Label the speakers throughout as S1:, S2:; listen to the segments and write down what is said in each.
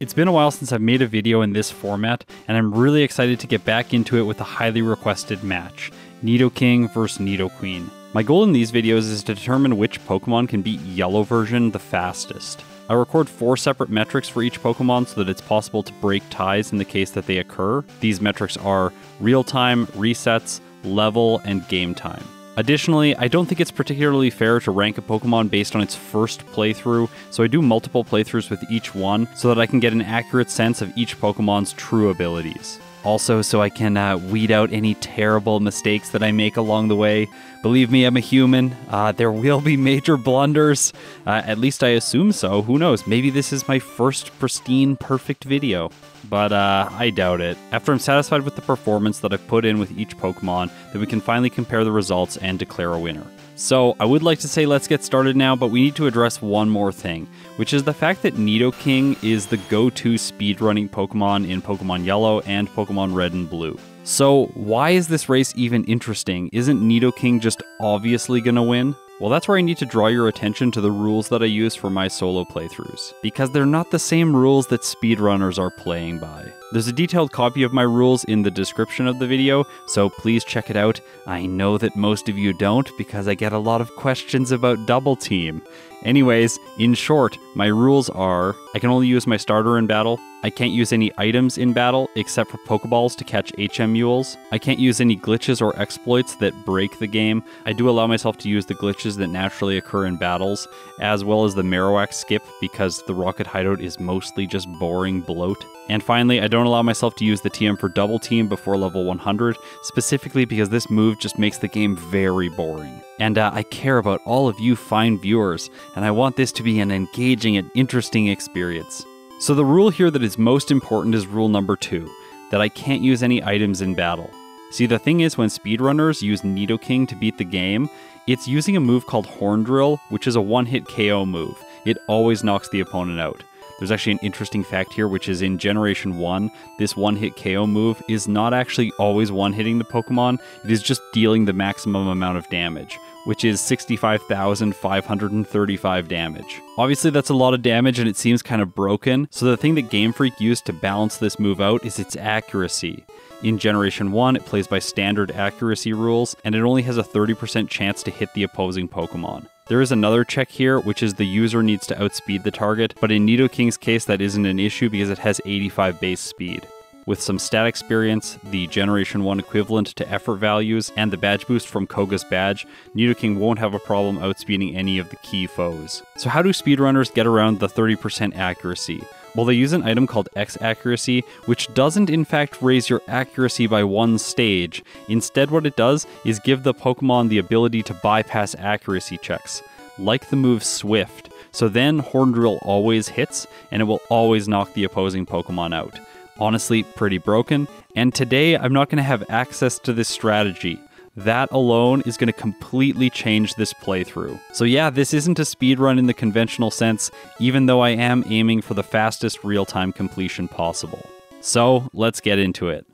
S1: It's been a while since I've made a video in this format, and I'm really excited to get back into it with a highly requested match, Nidoking vs Nidoqueen. My goal in these videos is to determine which Pokemon can beat Yellow version the fastest. I record 4 separate metrics for each Pokemon so that it's possible to break ties in the case that they occur. These metrics are real time, resets, level, and game time. Additionally, I don't think it's particularly fair to rank a Pokemon based on its first playthrough, so I do multiple playthroughs with each one so that I can get an accurate sense of each Pokemon's true abilities. Also, so I can weed out any terrible mistakes that I make along the way. Believe me, I'm a human. There will be major blunders. At least I assume so. Who knows? Maybe this is my first pristine, perfect video. But I doubt it. After I'm satisfied with the performance that I've put in with each Pokemon, then we can finally compare the results and declare a winner. So, I would like to say let's get started now, but we need to address one more thing, which is the fact that Nidoking is the go-to speedrunning Pokemon in Pokemon Yellow and Pokemon Red and Blue. So, why is this race even interesting? Isn't Nidoking just obviously gonna win? Well, that's where I need to draw your attention to the rules that I use for my solo playthroughs, because they're not the same rules that speedrunners are playing by. There's a detailed copy of my rules in the description of the video, so please check it out. I know that most of you don't, because I get a lot of questions about Double Team. Anyways, in short, my rules are, I can only use my starter in battle, I can't use any items in battle except for Pokeballs to catch HM Mules, I can't use any glitches or exploits that break the game, I do allow myself to use the glitches that naturally occur in battles, as well as the Marowak skip because the Rocket Hideout is mostly just boring bloat. And finally, I don't allow myself to use the TM for Double Team before level 100, specifically because this move just makes the game very boring. And I care about all of you fine viewers, and I want this to be an engaging and interesting experience. So the rule here that is most important is rule number 2, that I can't use any items in battle. See, the thing is, when speedrunners use Nidoking to beat the game, it's using a move called Horn Drill, which is a one-hit KO move. It always knocks the opponent out. There's actually an interesting fact here, which is in Generation 1, this one-hit KO move is not actually always one-hitting the Pokemon, it is just dealing the maximum amount of damage, which is 65,535 damage. Obviously that's a lot of damage and it seems kind of broken, so the thing that Game Freak used to balance this move out is its accuracy. In Generation 1, it plays by standard accuracy rules, and it only has a 30% chance to hit the opposing Pokemon. There is another check here, which is the user needs to outspeed the target, but in Nidoking's case that isn't an issue because it has 85 base speed. With some stat experience, the Generation 1 equivalent to effort values, and the badge boost from Koga's badge, Nidoking won't have a problem outspeeding any of the key foes. So how do speedrunners get around the 30% accuracy? Well, they use an item called X accuracy, which doesn't in fact raise your accuracy by 1 stage. Instead, what it does is give the Pokemon the ability to bypass accuracy checks, like the move Swift. So then Horn Drill always hits, and it will always knock the opposing Pokemon out. Honestly, pretty broken, and today I'm not going to have access to this strategy. That alone is going to completely change this playthrough. So yeah, this isn't a speedrun in the conventional sense, even though I am aiming for the fastest real-time completion possible. So let's get into it.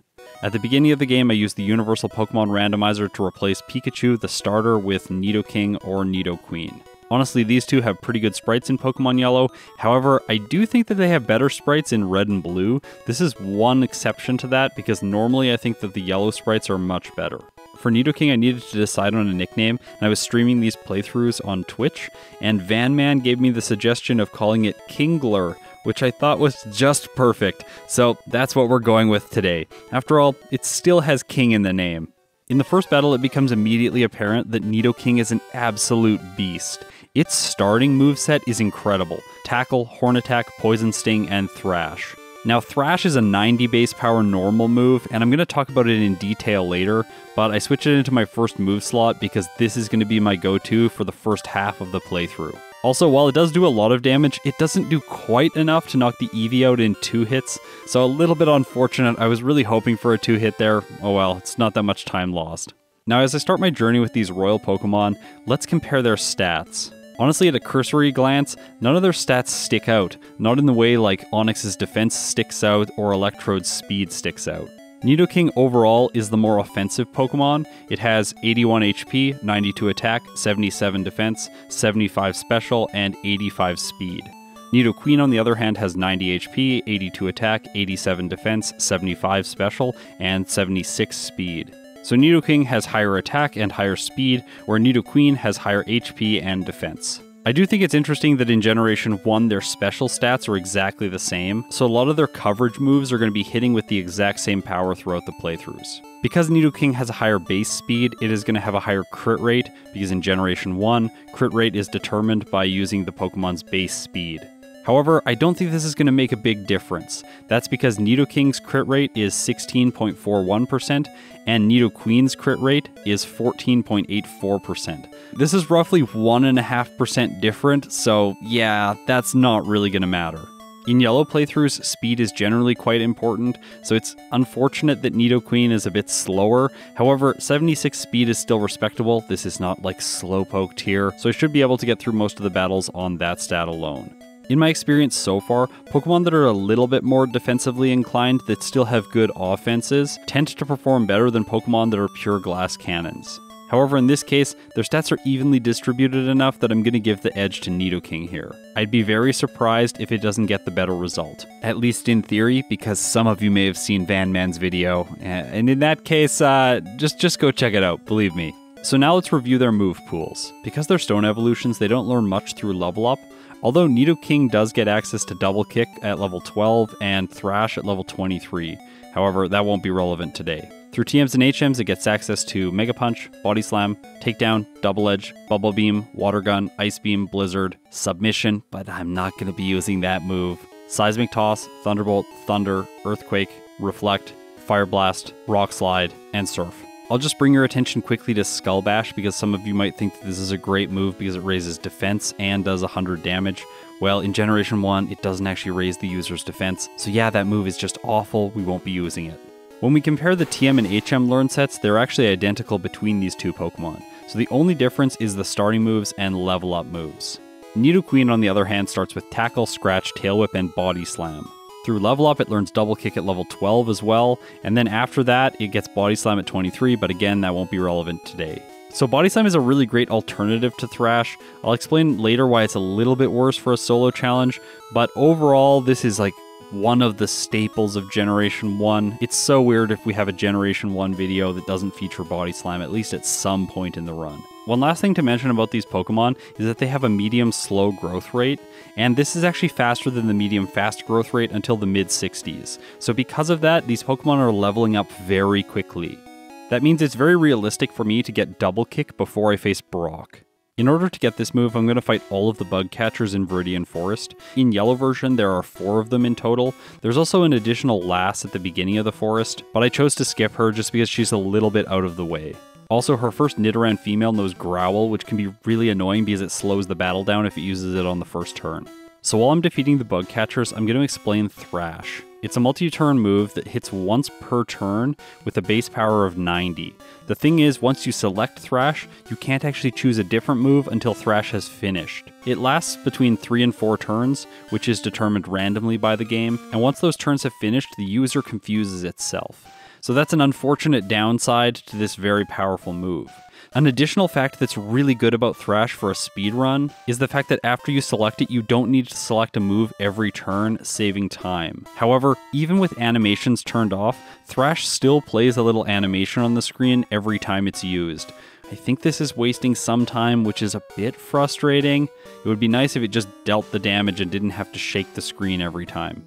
S1: At the beginning of the game, I used the Universal Pokemon Randomizer to replace Pikachu, the starter, with Nidoking or Nidoqueen. Honestly, these two have pretty good sprites in Pokemon Yellow, however, I do think that they have better sprites in Red and Blue. This is one exception to that, because normally I think that the Yellow sprites are much better. For Nidoking, I needed to decide on a nickname, and I was streaming these playthroughs on Twitch, and Vanman gave me the suggestion of calling it Kingler, which I thought was just perfect, so that's what we're going with today. After all, it still has King in the name. In the first battle, it becomes immediately apparent that Nidoking is an absolute beast. Its starting moveset is incredible. Tackle, Horn Attack, Poison Sting, and Thrash. Now, Thrash is a 90 base power normal move, and I'm going to talk about it in detail later, but I switched it into my first move slot because this is going to be my go-to for the first half of the playthrough. Also, while it does do a lot of damage, it doesn't do quite enough to knock the Eevee out in 2 hits, so a little bit unfortunate. I was really hoping for a 2-hit there. Oh well, it's not that much time lost. Now, as I start my journey with these Royal Pokemon, let's compare their stats. Honestly, at a cursory glance, none of their stats stick out, not in the way like Onix's defense sticks out or Electrode's speed sticks out. Nidoking overall is the more offensive Pokemon. It has 81 HP, 92 attack, 77 defense, 75 special, and 85 speed. Nidoqueen on the other hand has 90 HP, 82 attack, 87 defense, 75 special, and 76 speed. So Nidoking has higher attack and higher speed, where Nidoqueen has higher HP and defense. I do think it's interesting that in Generation 1 their special stats are exactly the same, so a lot of their coverage moves are going to be hitting with the exact same power throughout the playthroughs. Because Nidoking has a higher base speed, it is going to have a higher crit rate, because in Generation 1, crit rate is determined by using the Pokemon's base speed. However, I don't think this is going to make a big difference. That's because Nidoking's crit rate is 16.41%, and Nidoqueen's crit rate is 14.84%. This is roughly 1.5% different, so yeah, that's not really going to matter. In yellow playthroughs, speed is generally quite important, so it's unfortunate that Nidoqueen is a bit slower. However, 76 speed is still respectable. This is not like Slowpoke tier, so I should be able to get through most of the battles on that stat alone. In my experience so far, Pokemon that are a little bit more defensively inclined that still have good offenses tend to perform better than Pokemon that are pure glass cannons. However, in this case, their stats are evenly distributed enough that I'm going to give the edge to Nidoking here. I'd be very surprised if it doesn't get the better result. At least in theory, because some of you may have seen Van Man's video, and in that case, just go check it out, believe me. So now let's review their move pools. Because they're stone evolutions, they don't learn much through level up, although Nidoking does get access to Double Kick at level 12 and Thrash at level 23. However, that won't be relevant today. Through TMs and HMs, it gets access to Mega Punch, Body Slam, Takedown, Double Edge, Bubble Beam, Water Gun, Ice Beam, Blizzard, Submission, but I'm not going to be using that move, Seismic Toss, Thunderbolt, Thunder, Earthquake, Reflect, Fire Blast, Rock Slide, and Surf. I'll just bring your attention quickly to Skull Bash because some of you might think that this is a great move because it raises defense and does 100 damage. Well, in Generation 1, it doesn't actually raise the user's defense, so yeah, that move is just awful, we won't be using it. When we compare the TM and HM learn sets, they're actually identical between these two Pokemon, so the only difference is the starting moves and level up moves. Nidoqueen, on the other hand, starts with Tackle, Scratch, Tail Whip, and Body Slam. Through level up, it learns Double Kick at level 12 as well, and then after that, it gets Body Slam at 23, but again, that won't be relevant today. So Body Slam is a really great alternative to Thrash. I'll explain later why it's a little bit worse for a solo challenge, but overall, this is like one of the staples of Generation 1. It's so weird if we have a Generation 1 video that doesn't feature Body Slam, at least at some point in the run. One last thing to mention about these Pokemon is that they have a medium slow growth rate, and this is actually faster than the medium fast growth rate until the mid-60s. So because of that, these Pokemon are leveling up very quickly. That means it's very realistic for me to get Double Kick before I face Brock. In order to get this move, I'm going to fight all of the bug catchers in Viridian Forest. In yellow version, there are 4 of them in total. There's also an additional Lass at the beginning of the forest, but I chose to skip her just because she's a little bit out of the way. Also, her first Nidoran female knows Growl, which can be really annoying because it slows the battle down if it uses it on the first turn. So while I'm defeating the bug catchers, I'm going to explain Thrash. It's a multi-turn move that hits once per turn with a base power of 90. The thing is, once you select Thrash, you can't actually choose a different move until Thrash has finished. It lasts between 3 and 4 turns, which is determined randomly by the game, and once those turns have finished, the user confuses itself. So that's an unfortunate downside to this very powerful move. An additional fact that's really good about Thrash for a speedrun is the fact that after you select it, you don't need to select a move every turn, saving time. However, even with animations turned off, Thrash still plays a little animation on the screen every time it's used. I think this is wasting some time, which is a bit frustrating. It would be nice if it just dealt the damage and didn't have to shake the screen every time.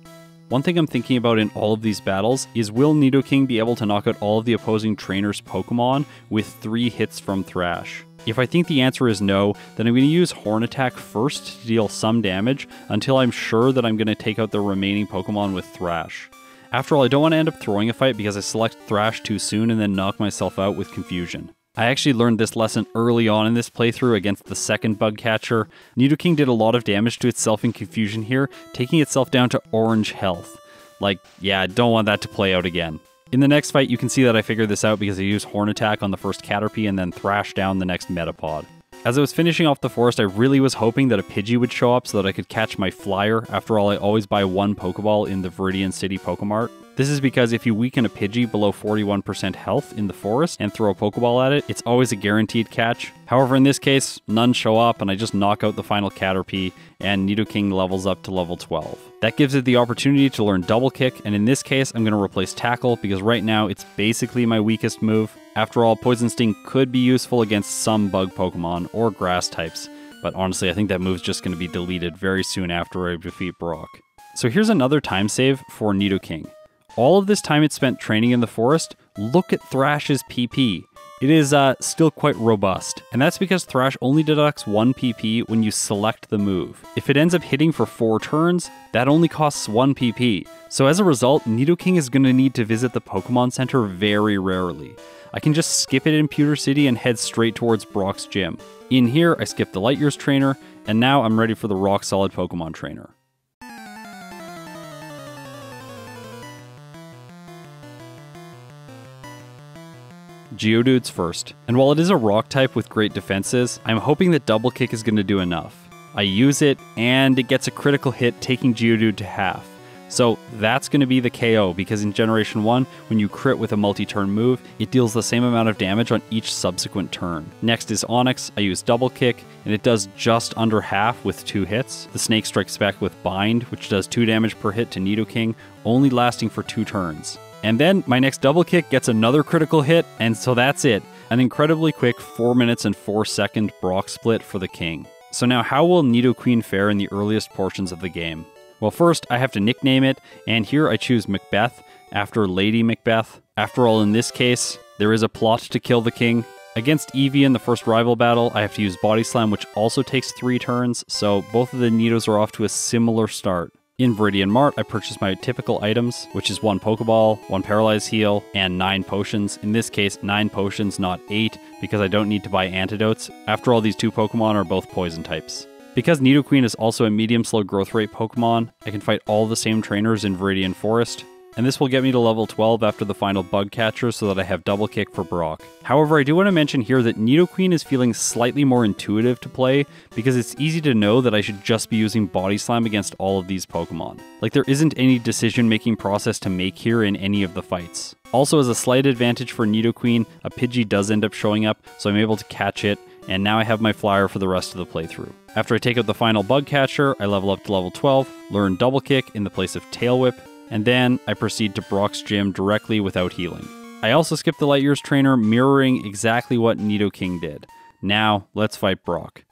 S1: One thing I'm thinking about in all of these battles is, will Nidoking be able to knock out all of the opposing trainer's Pokemon with 3 hits from Thrash? If I think the answer is no, then I'm going to use Horn Attack first to deal some damage until I'm sure that I'm going to take out the remaining Pokemon with Thrash. After all, I don't want to end up throwing a fight because I select Thrash too soon and then knock myself out with confusion. I actually learned this lesson early on in this playthrough against the second bug catcher. Nidoking did a lot of damage to itself in confusion here, taking itself down to orange health. Like, yeah, I don't want that to play out again. In the next fight, you can see that I figured this out because I used Horn Attack on the first Caterpie and then Thrash down the next Metapod. As I was finishing off the forest, I really was hoping that a Pidgey would show up so that I could catch my flyer. After all, I always buy one Pokeball in the Viridian City Pokemart. This is because if you weaken a Pidgey below 41% health in the forest and throw a Pokeball at it, it's always a guaranteed catch. However, in this case, none show up and I just knock out the final Caterpie and Nidoking levels up to level 12. That gives it the opportunity to learn Double Kick, and in this case, I'm going to replace Tackle because right now it's basically my weakest move. After all, Poison Sting could be useful against some bug Pokemon or grass types, but honestly, I think that move's just going to be deleted very soon after I defeat Brock. So here's another time save for Nidoking. All of this time it spent training in the forest, look at Thrash's PP. It is still quite robust, and that's because Thrash only deducts 1 PP when you select the move. If it ends up hitting for 4 turns, that only costs 1 PP. So as a result, Nidoking is going to need to visit the Pokemon Center very rarely. I can just skip it in Pewter City and head straight towards Brock's gym. In here, I skip the Light Years trainer, and now I'm ready for the rock solid Pokemon trainer. Geodude's first, and while it is a rock type with great defenses, I'm hoping that Double Kick is going to do enough. I use it, and it gets a critical hit, taking Geodude to half. So that's going to be the KO, because in Generation 1, when you crit with a multi-turn move, it deals the same amount of damage on each subsequent turn. Next is Onix. I use Double Kick, and it does just under half with 2 hits. The Snake strikes back with Bind, which does 2 damage per hit to Nidoking, only lasting for 2 turns. And then my next Double Kick gets another critical hit, and so that's it. An incredibly quick 4 minutes and 4 second Brock split for the King. So now how will Nidoqueen fare in the earliest portions of the game? Well, first I have to nickname it, and here I choose Macbeth after Lady Macbeth. After all, in this case, there is a plot to kill the King. Against Eevee in the first rival battle, I have to use Body Slam, which also takes 3 turns, so both of the Nidos are off to a similar start. In Viridian Mart, I purchased my typical items, which is 1 Pokeball, 1 Paralyze Heal, and 9 potions. In this case, 9 potions, not 8, because I don't need to buy antidotes. After all, these 2 Pokemon are both poison types. Because Nidoqueen is also a medium slow growth rate Pokemon, I can fight all the same trainers in Viridian Forest, and this will get me to level 12 after the final bug catcher so that I have Double Kick for Brock. However, I do want to mention here that Nidoqueen is feeling slightly more intuitive to play because it's easy to know that I should just be using Body Slam against all of these Pokemon. Like, there isn't any decision-making process to make here in any of the fights. Also, as a slight advantage for Nidoqueen, a Pidgey does end up showing up, so I'm able to catch it, and now I have my flyer for the rest of the playthrough. After I take out the final bug catcher, I level up to level 12, learn Double Kick in the place of Tail Whip, and then I proceed to Brock's gym directly without healing. I also skip the Light Years trainer, mirroring exactly what Nidoking did. Now, let's fight Brock.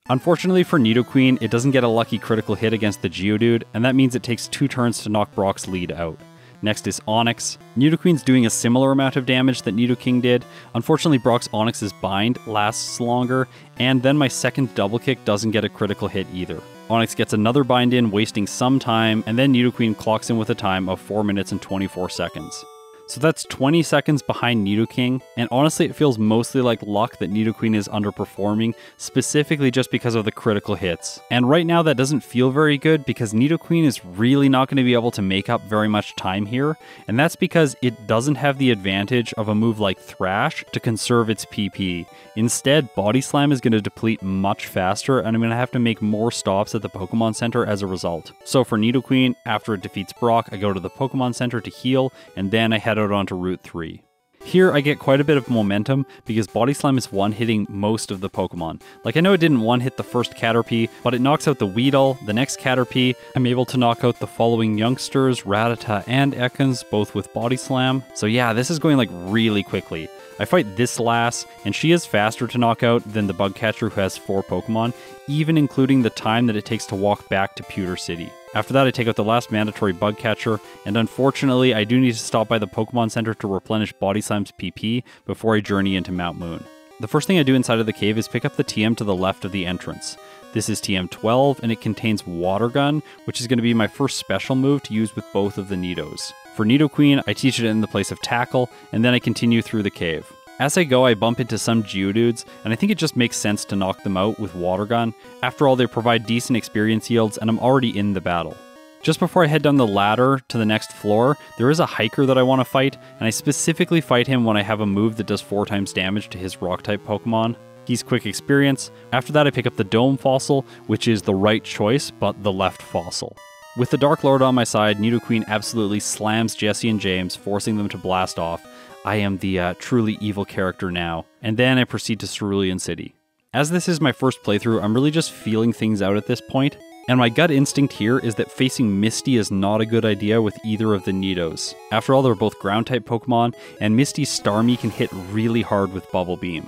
S1: Unfortunately for Nidoqueen, it doesn't get a lucky critical hit against the Geodude, and that means it takes 2 turns to knock Brock's lead out. Next is Onix. Nidoqueen's doing a similar amount of damage that Nidoking did. Unfortunately, Brock's Onix's bind lasts longer, and then my second Double Kick doesn't get a critical hit either. Onix gets another bind in, wasting some time, and then Nidoqueen clocks in with a time of 4 minutes and 24 seconds. So that's 20 seconds behind Nidoking, and honestly it feels mostly like luck that Nidoqueen is underperforming, specifically just because of the critical hits. And right now that doesn't feel very good because Nidoqueen is really not going to be able to make up very much time here, and that's because it doesn't have the advantage of a move like Thrash to conserve its PP. Instead, Body Slam is going to deplete much faster, and I'm going to have to make more stops at the Pokemon Center as a result. So for Nidoqueen, after it defeats Brock, I go to the Pokemon Center to heal, and then I head out onto Route 3. Here I get quite a bit of momentum because Body Slam is one-hitting most of the Pokemon. Like, I know it didn't one-hit the first Caterpie, but it knocks out the Weedle, the next Caterpie. I'm able to knock out the following youngsters, Rattata and Ekans, both with Body Slam. So yeah, this is going like really quickly. I fight this lass, and she is faster to knock out than the bug catcher who has 4 Pokemon, even including the time that it takes to walk back to Pewter City. After that, I take out the last mandatory bug catcher, and unfortunately, I do need to stop by the Pokemon Center to replenish Body Slam's PP before I journey into Mount Moon. The first thing I do inside of the cave is pick up the TM to the left of the entrance. This is TM12, and it contains Water Gun, which is going to be my first special move to use with both of the Nidos. For Nidoqueen, I teach it in the place of Tackle, and then I continue through the cave. As I go, I bump into some Geodudes, and I think it just makes sense to knock them out with Water Gun. After all, they provide decent experience yields, and I'm already in the battle. Just before I head down the ladder to the next floor, there is a hiker that I want to fight, and I specifically fight him when I have a move that does 4 times damage to his Rock-type Pokemon. He's quick experience. After that, I pick up the Dome Fossil, which is the right choice, but the left fossil. With the Dark Lord on my side, Nidoqueen absolutely slams Jesse and James, forcing them to blast off. I am the truly evil character now. And then I proceed to Cerulean City. As this is my first playthrough, I'm really just feeling things out at this point, and my gut instinct here is that facing Misty is not a good idea with either of the Nidos. After all, they're both ground-type Pokemon, and Misty's Starmie can hit really hard with Bubble Beam.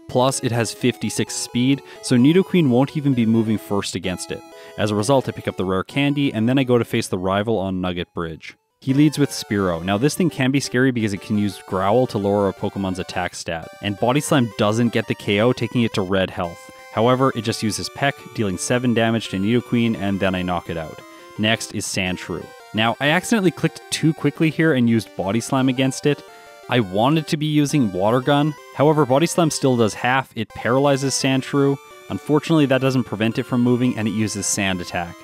S1: Plus, it has 56 speed, so Nidoqueen won't even be moving first against it. As a result, I pick up the rare candy, and then I go to face the rival on Nugget Bridge. He leads with Spearow. Now this thing can be scary because it can use Growl to lower a Pokemon's attack stat, and Body Slam doesn't get the KO, taking it to red health. However, it just uses Peck, dealing 7 damage to Nidoqueen, and then I knock it out. Next is Sandshrew. Now, I accidentally clicked too quickly here and used Body Slam against it. I wanted to be using Water Gun, however Body Slam still does half, it paralyzes Sandshrew. Unfortunately, that doesn't prevent it from moving, and it uses Sand Attack.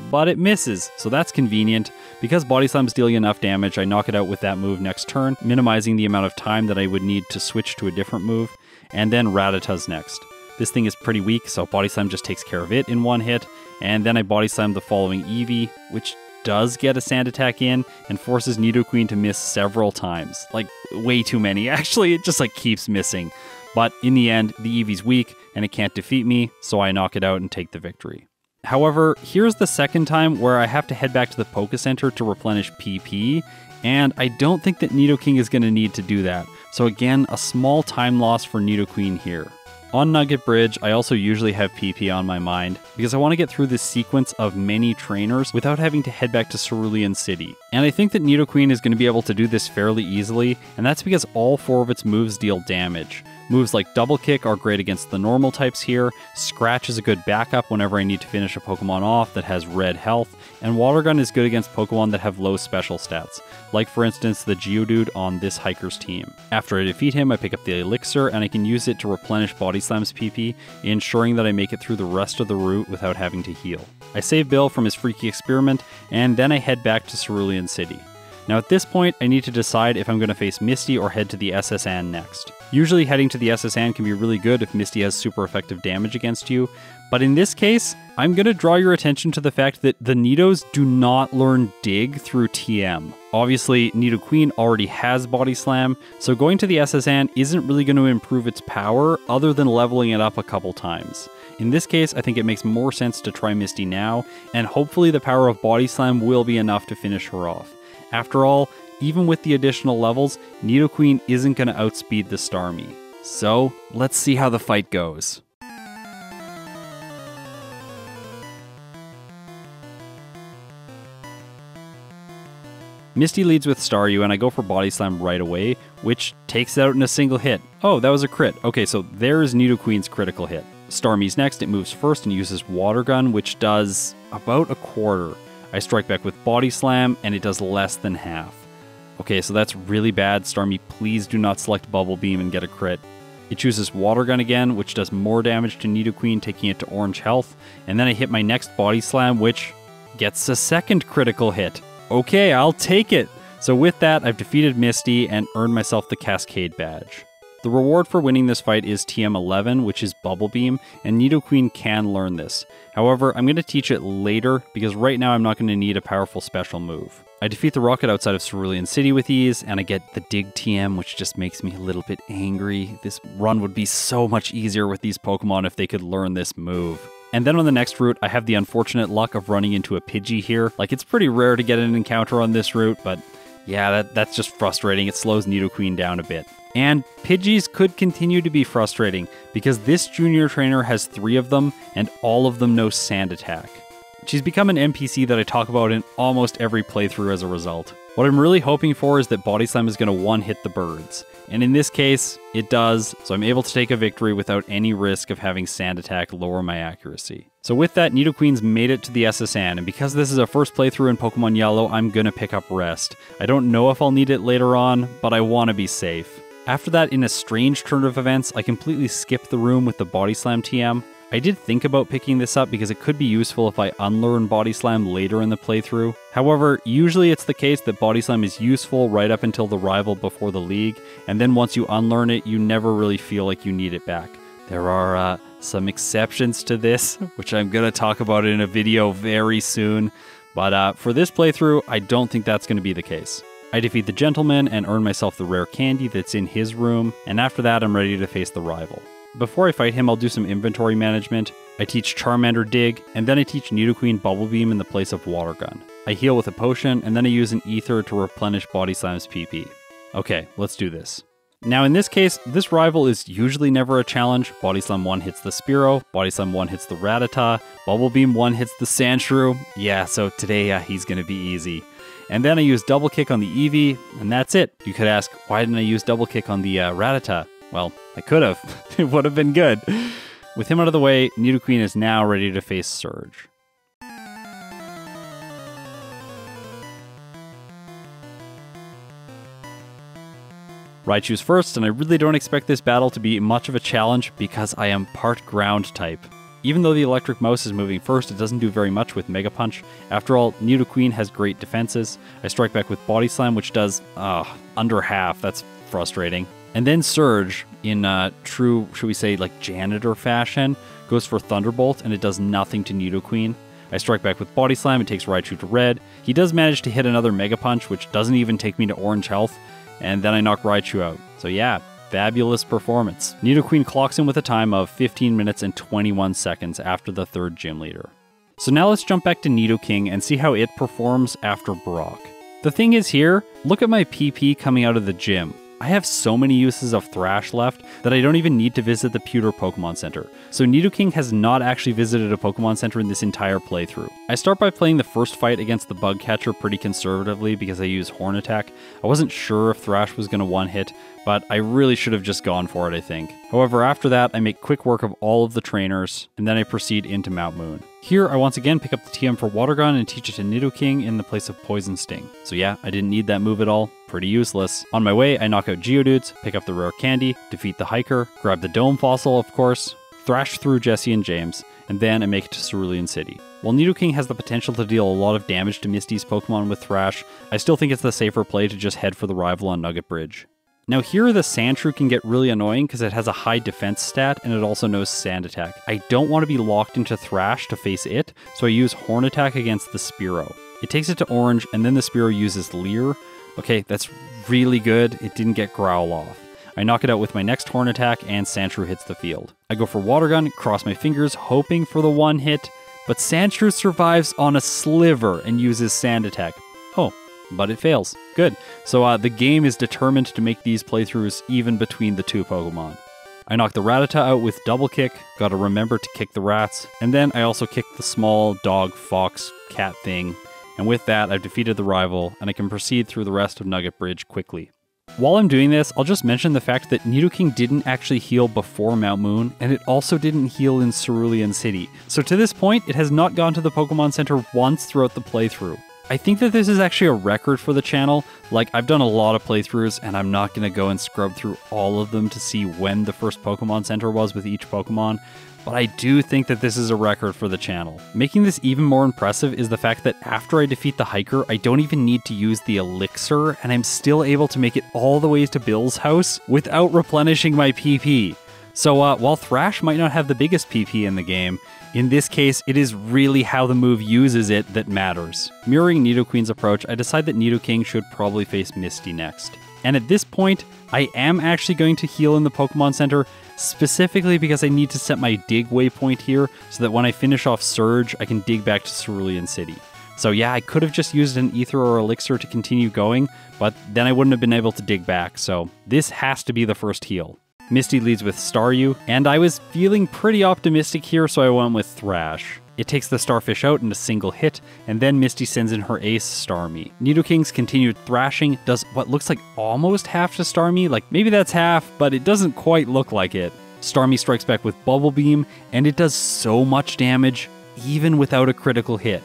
S1: But it misses, so that's convenient. Because Body Slam's dealing enough damage, I knock it out with that move next turn, minimizing the amount of time that I would need to switch to a different move, and then Rattata's next. This thing is pretty weak, so Body Slam just takes care of it in one hit, and then I Body Slam the following Eevee, which does get a Sand Attack in, and forces Nidoqueen to miss several times. Like, way too many. Actually, it just keeps missing. But in the end, the Eevee's weak, and it can't defeat me, so I knock it out and take the victory. However, here's the second time where I have to head back to the Poke Center to replenish PP, and I don't think that Nidoking is going to need to do that. So again, a small time loss for Nidoqueen here. On Nugget Bridge, I also usually have PP on my mind, because I want to get through this sequence of many trainers without having to head back to Cerulean City. And I think that Nidoqueen is going to be able to do this fairly easily, and that's because all 4 of its moves deal damage. Moves like Double Kick are great against the normal types here, Scratch is a good backup whenever I need to finish a Pokemon off that has red health, and Water Gun is good against Pokemon that have low special stats, like for instance the Geodude on this hiker's team. After I defeat him, I pick up the Elixir, and I can use it to replenish Body Slam's PP, ensuring that I make it through the rest of the route without having to heal. I save Bill from his freaky experiment, and then I head back to Cerulean City. Now at this point, I need to decide if I'm going to face Misty or head to the SS Anne next. Usually heading to the SS Anne can be really good if Misty has super effective damage against you, but in this case, I'm going to draw your attention to the fact that the Nidos do not learn Dig through TM. Obviously, Nidoqueen already has Body Slam, so going to the SS Anne isn't really going to improve its power other than leveling it up a couple times. In this case, I think it makes more sense to try Misty now, and hopefully the power of Body Slam will be enough to finish her off. After all, even with the additional levels, Nidoqueen isn't going to outspeed the Starmie. So, let's see how the fight goes. Misty leads with Staryu, and I go for Body Slam right away, which takes it out in a single hit. Oh, that was a crit. Okay, so there's Nidoqueen's critical hit. Starmie's next, it moves first and uses Water Gun, which does about a quarter. I strike back with Body Slam, and it does less than half. Okay, so that's really bad. Starmie, please do not select Bubble Beam and get a crit. It chooses Water Gun again, which does more damage to Nidoqueen, taking it to orange health. And then I hit my next Body Slam, which gets a second critical hit. Okay, I'll take it. So with that, I've defeated Misty and earned myself the Cascade Badge. The reward for winning this fight is TM11, which is Bubble Beam, and Nidoqueen can learn this. However, I'm going to teach it later, because right now I'm not going to need a powerful special move. I defeat the Rocket outside of Cerulean City with ease, and I get the Dig TM, which just makes me a little bit angry. This run would be so much easier with these Pokemon if they could learn this move. And then on the next route, I have the unfortunate luck of running into a Pidgey here. Like, it's pretty rare to get an encounter on this route, but yeah, that's just frustrating. It slows Nidoqueen down a bit. And Pidgeys could continue to be frustrating, because this junior trainer has 3 of them, and all of them know Sand Attack. She's become an NPC that I talk about in almost every playthrough as a result. What I'm really hoping for is that Body Slam is going to one-hit the birds. And in this case, it does, so I'm able to take a victory without any risk of having Sand Attack lower my accuracy. So with that, Nidoqueen's made it to the SS Anne, and because this is a first playthrough in Pokemon Yellow, I'm going to pick up Rest. I don't know if I'll need it later on, but I want to be safe. After that, in a strange turn of events, I completely skipped the room with the Body Slam TM. I did think about picking this up because it could be useful if I unlearn Body Slam later in the playthrough. However, usually it's the case that Body Slam is useful right up until the rival before the league, and then once you unlearn it, you never really feel like you need it back. There are some exceptions to this, which I'm going to talk about in a video very soon. But for this playthrough, I don't think that's going to be the case. I defeat the gentleman and earn myself the rare candy that's in his room, and after that I'm ready to face the rival. Before I fight him, I'll do some inventory management. I teach Charmander Dig, and then I teach Nidoqueen Bubble Beam in the place of Water Gun. I heal with a potion, and then I use an ether to replenish Body Slam's PP. Okay, let's do this. Now in this case, this rival is usually never a challenge. Body Slam 1 hits the Spearow, Body Slam 1 hits the Rattata, Bubble Beam 1 hits the Sandshrew. Yeah, so today he's gonna be easy. And then I use Double Kick on the Eevee, and that's it. You could ask, why didn't I use Double Kick on the Rattata? Well, I could have. It would have been good. With him out of the way, Nidoqueen is now ready to face Surge. Raichu's first, and I really don't expect this battle to be much of a challenge because I am part ground type. Even though the electric mouse is moving first, it doesn't do very much with Mega Punch. After all, Nidoqueen has great defenses. I strike back with Body Slam, which does, under half. That's frustrating. And then Surge, in true, should we say, like janitor fashion, goes for Thunderbolt, and it does nothing to Nidoqueen. I strike back with Body Slam, it takes Raichu to red. He does manage to hit another Mega Punch, which doesn't even take me to orange health, and then I knock Raichu out. So yeah, fabulous performance. Nidoqueen clocks in with a time of 15 minutes and 21 seconds after the third gym leader. So now let's jump back to Nidoking and see how it performs after Brock. The thing is here, look at my PP coming out of the gym. I have so many uses of Thrash left that I don't even need to visit the Pewter Pokemon Center. So Nidoking has not actually visited a Pokemon Center in this entire playthrough. I start by playing the first fight against the Bug Catcher pretty conservatively because I use Horn Attack. I wasn't sure if Thrash was going to one-hit, but I really should have just gone for it, I think. However, after that, I make quick work of all of the trainers, and then I proceed into Mount Moon. Here, I once again pick up the TM for Water Gun and teach it to Nidoking in the place of Poison Sting. So yeah, I didn't need that move at all. Pretty useless. On my way, I knock out Geodudes, pick up the rare candy, defeat the Hiker, grab the Dome Fossil, of course, thrash through Jesse and James, and then I make it to Cerulean City. While Nidoking has the potential to deal a lot of damage to Misty's Pokemon with Thrash, I still think it's the safer play to just head for the rival on Nugget Bridge. Now here the Sandshrew can get really annoying because it has a high defense stat and it also knows Sand Attack. I don't want to be locked into Thrash to face it, so I use Horn Attack against the Spearow. It takes it to orange and then the Spearow uses Leer. Okay, that's really good. It didn't get Growl off. I knock it out with my next Horn Attack and Sandshrew hits the field. I go for Water Gun, cross my fingers, hoping for the one hit, but Sandshrew survives on a sliver and uses Sand Attack. Oh, but it fails. Good. So the game is determined to make these playthroughs even between the two Pokemon. I knock the Rattata out with Double Kick, gotta remember to kick the rats, and then I also kick the small dog, fox, cat thing, and with that I've defeated the rival, and I can proceed through the rest of Nugget Bridge quickly. While I'm doing this, I'll just mention the fact that Nidoking didn't actually heal before Mount Moon, and it also didn't heal in Cerulean City. So to this point, it has not gone to the Pokemon Center once throughout the playthrough. I think that this is actually a record for the channel. Like, I've done a lot of playthroughs, and I'm not going to go and scrub through all of them to see when the first Pokemon Center was with each Pokemon, but I do think that this is a record for the channel. Making this even more impressive is the fact that after I defeat the Hiker, I don't even need to use the Elixir, and I'm still able to make it all the way to Bill's house without replenishing my PP. So while Thrash might not have the biggest PP in the game, in this case, it is really how the move uses it that matters. Mirroring Nidoqueen's approach, I decide that Nidoking should probably face Misty next. And at this point, I am actually going to heal in the Pokemon Center, specifically because I need to set my dig waypoint here, so that when I finish off Surge, I can dig back to Cerulean City. So yeah, I could have just used an Ether or Elixir to continue going, but then I wouldn't have been able to dig back, so this has to be the first heal. Misty leads with Staryu, and I was feeling pretty optimistic here, so I went with Thrash. It takes the Starfish out in a single hit, and then Misty sends in her ace, Starmie. Nidoking's continued thrashing does what looks like almost half to Starmie, like maybe that's half, but it doesn't quite look like it. Starmie strikes back with Bubble Beam, and it does so much damage, even without a critical hit.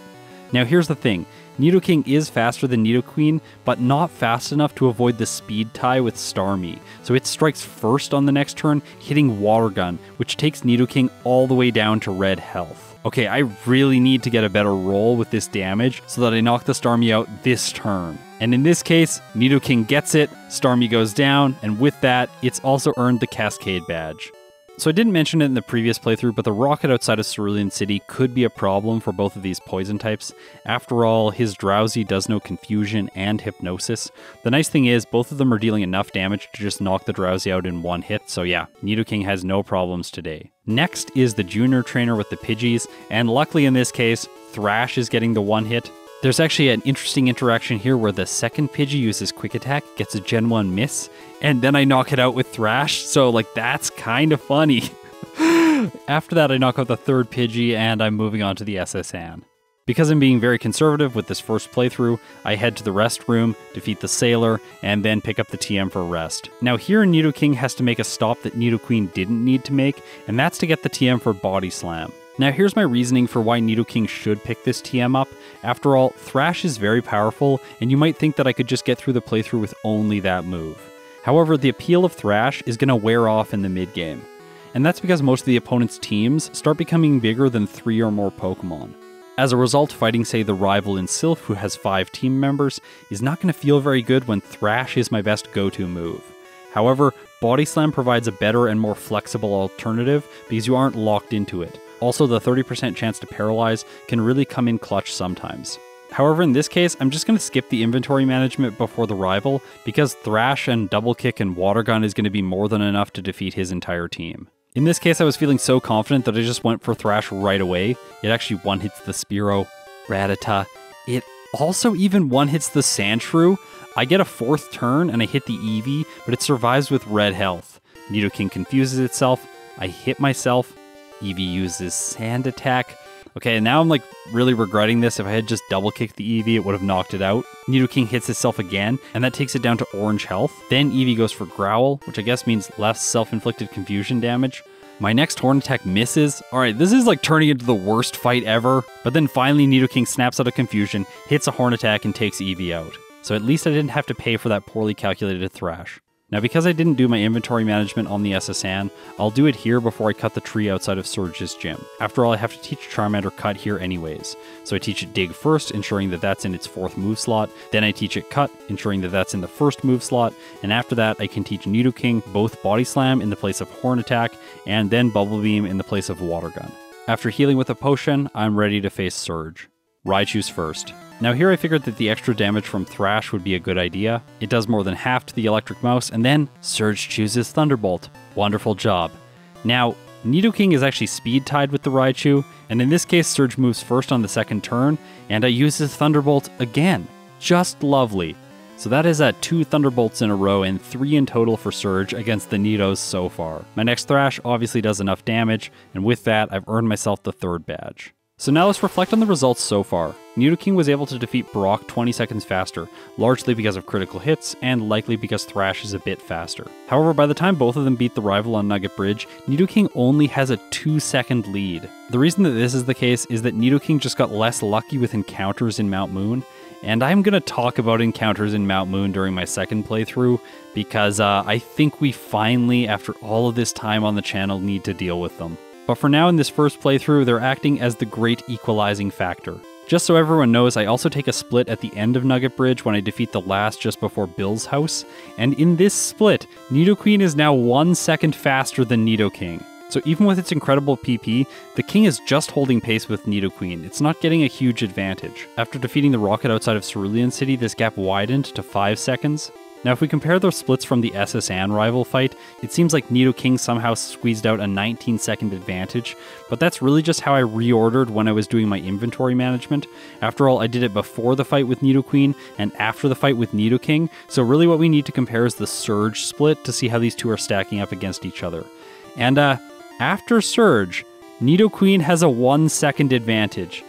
S1: Now here's the thing, Nidoking is faster than Nidoqueen, but not fast enough to avoid the speed tie with Starmie, so it strikes first on the next turn, hitting Water Gun, which takes Nidoking all the way down to red health. Okay, I really need to get a better roll with this damage so that I knock the Starmie out this turn. And in this case, Nidoking gets it, Starmie goes down, and with that, it's also earned the Cascade badge. So I didn't mention it in the previous playthrough, but the rocket outside of Cerulean City could be a problem for both of these poison types. After all, his Drowsy does know Confusion and Hypnosis. The nice thing is, both of them are dealing enough damage to just knock the Drowsy out in one hit, so yeah, Nidoking has no problems today. Next is the Junior Trainer with the Pidgeys, and luckily in this case, Thrash is getting the one hit. There's actually an interesting interaction here where the second Pidgey uses Quick Attack, gets a Gen 1 miss, and then I knock it out with Thrash, so like that's kind of funny. After that I knock out the third Pidgey and I'm moving on to the SSN. Because I'm being very conservative with this first playthrough, I head to the rest room, defeat the Sailor, and then pick up the TM for rest. Now here Nidoking has to make a stop that Nidoqueen didn't need to make, and that's to get the TM for Body Slam. Now here's my reasoning for why Nidoking should pick this TM up. After all, Thrash is very powerful, and you might think that I could just get through the playthrough with only that move. However, the appeal of Thrash is going to wear off in the mid-game. And that's because most of the opponent's teams start becoming bigger than 3 or more Pokemon. As a result, fighting say the rival in Sylph who has 5 team members is not going to feel very good when Thrash is my best go-to move. However, Body Slam provides a better and more flexible alternative because you aren't locked into it. Also, the 30% chance to paralyze can really come in clutch sometimes. However, in this case, I'm just going to skip the inventory management before the rival because Thrash and Double Kick and Water Gun is going to be more than enough to defeat his entire team. In this case, I was feeling so confident that I just went for Thrash right away. It actually one-hits the Spearow, Rattata. It also even one-hits the Sandshrew. I get a 4th turn and I hit the Eevee, but it survives with red health. Nidoking confuses itself. I hit myself. Eevee uses Sand Attack. Okay, and now I'm like really regretting this. If I had just double kicked the Eevee, it would have knocked it out. Nidoking hits itself again, and that takes it down to orange health. Then Eevee goes for Growl, which I guess means less self-inflicted confusion damage. My next Horn Attack misses. Alright, this is like turning into the worst fight ever. But then finally Nidoking snaps out of confusion, hits a Horn Attack, and takes Eevee out. So at least I didn't have to pay for that poorly calculated Thrash. Now because I didn't do my inventory management on the SSN, I'll do it here before I cut the tree outside of Surge's gym. After all, I have to teach Charmander Cut here anyways. So I teach it Dig first, ensuring that that's in its 4th move slot, then I teach it Cut, ensuring that that's in the 1st move slot, and after that I can teach Nidoking both Body Slam in the place of Horn Attack, and then Bubble Beam in the place of Water Gun. After healing with a potion, I'm ready to face Surge. Raichu's first. Now here I figured that the extra damage from Thrash would be a good idea. It does more than half to the Electric Mouse, and then Surge chooses Thunderbolt. Wonderful job. Now, Nidoking is actually speed tied with the Raichu, and in this case Surge moves first on the 2nd turn, and I use his Thunderbolt again. Just lovely. So that is 2 Thunderbolts in a row and 3 in total for Surge against the Nidos so far. My next Thrash obviously does enough damage, and with that I've earned myself the 3rd badge. So now let's reflect on the results so far. Nidoking was able to defeat Brock 20 seconds faster, largely because of critical hits, and likely because Thrash is a bit faster. However, by the time both of them beat the rival on Nugget Bridge, Nidoking only has a 2-second lead. The reason that this is the case is that Nidoking just got less lucky with encounters in Mount Moon, and I'm going to talk about encounters in Mount Moon during my second playthrough, because I think we finally, after all of this time on the channel, need to deal with them. But for now in this first playthrough, they're acting as the great equalizing factor. Just so everyone knows, I also take a split at the end of Nugget Bridge when I defeat the last just before Bill's house, and in this split, Nidoqueen is now 1 second faster than Nidoking. So even with its incredible PP, the King is just holding pace with Nidoqueen. It's not getting a huge advantage. After defeating the Rocket outside of Cerulean City, this gap widened to 5 seconds. Now if we compare those splits from the SSN rival fight, it seems like Nidoking somehow squeezed out a 19-second advantage, but that's really just how I reordered when I was doing my inventory management. After all, I did it before the fight with Nidoqueen and after the fight with Nidoking, so really what we need to compare is the Surge split to see how these two are stacking up against each other. And after Surge, Nidoqueen has a 1-second advantage.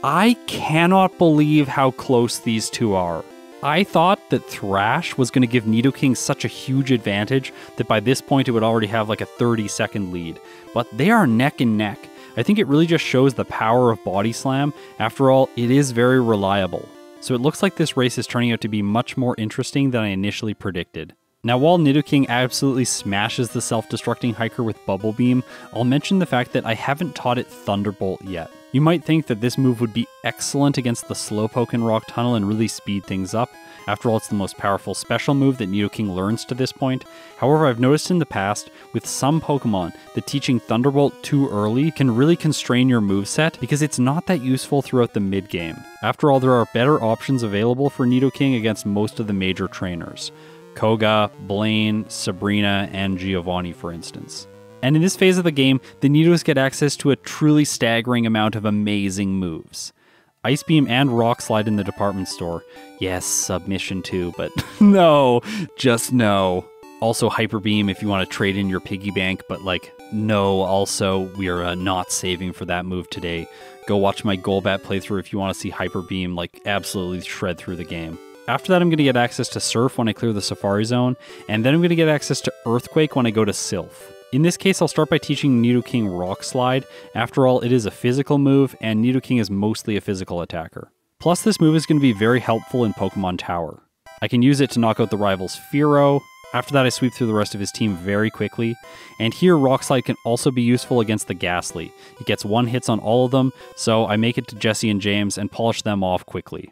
S1: I cannot believe how close these two are. I thought that Thrash was going to give Nidoking such a huge advantage that by this point it would already have like a 30-second lead, but they are neck and neck. I think it really just shows the power of Body Slam. After all, it is very reliable. So it looks like this race is turning out to be much more interesting than I initially predicted. Now, while Nidoking absolutely smashes the self-destructing hiker with Bubble Beam, I'll mention the fact that I haven't taught it Thunderbolt yet. You might think that this move would be excellent against the Slowpoke in Rock Tunnel and really speed things up. After all, it's the most powerful special move that Nidoking learns to this point. However, I've noticed in the past, with some Pokemon, that teaching Thunderbolt too early can really constrain your moveset because it's not that useful throughout the mid-game. After all, there are better options available for Nidoking against most of the major trainers. Koga, Blaine, Sabrina, and Giovanni, for instance. And in this phase of the game, the Nidos get access to a truly staggering amount of amazing moves. Ice Beam and Rock Slide in the department store. Yes, Submission too, but no, just no. Also Hyper Beam if you want to trade in your piggy bank, but no, also we're not saving for that move today. Go watch my Golbat playthrough if you want to see Hyper Beam absolutely shred through the game. After that, I'm going to get access to Surf when I clear the Safari Zone, and then I'm going to get access to Earthquake when I go to Sylph. In this case, I'll start by teaching Nidoking Rock Slide. After all, it is a physical move, and Nidoking is mostly a physical attacker. Plus, this move is going to be very helpful in Pokemon Tower. I can use it to knock out the rival's Fearow. After that, I sweep through the rest of his team very quickly. And here, Rock Slide can also be useful against the Ghastly. It gets 1-hits on all of them, so I make it to Jesse and James and polish them off quickly.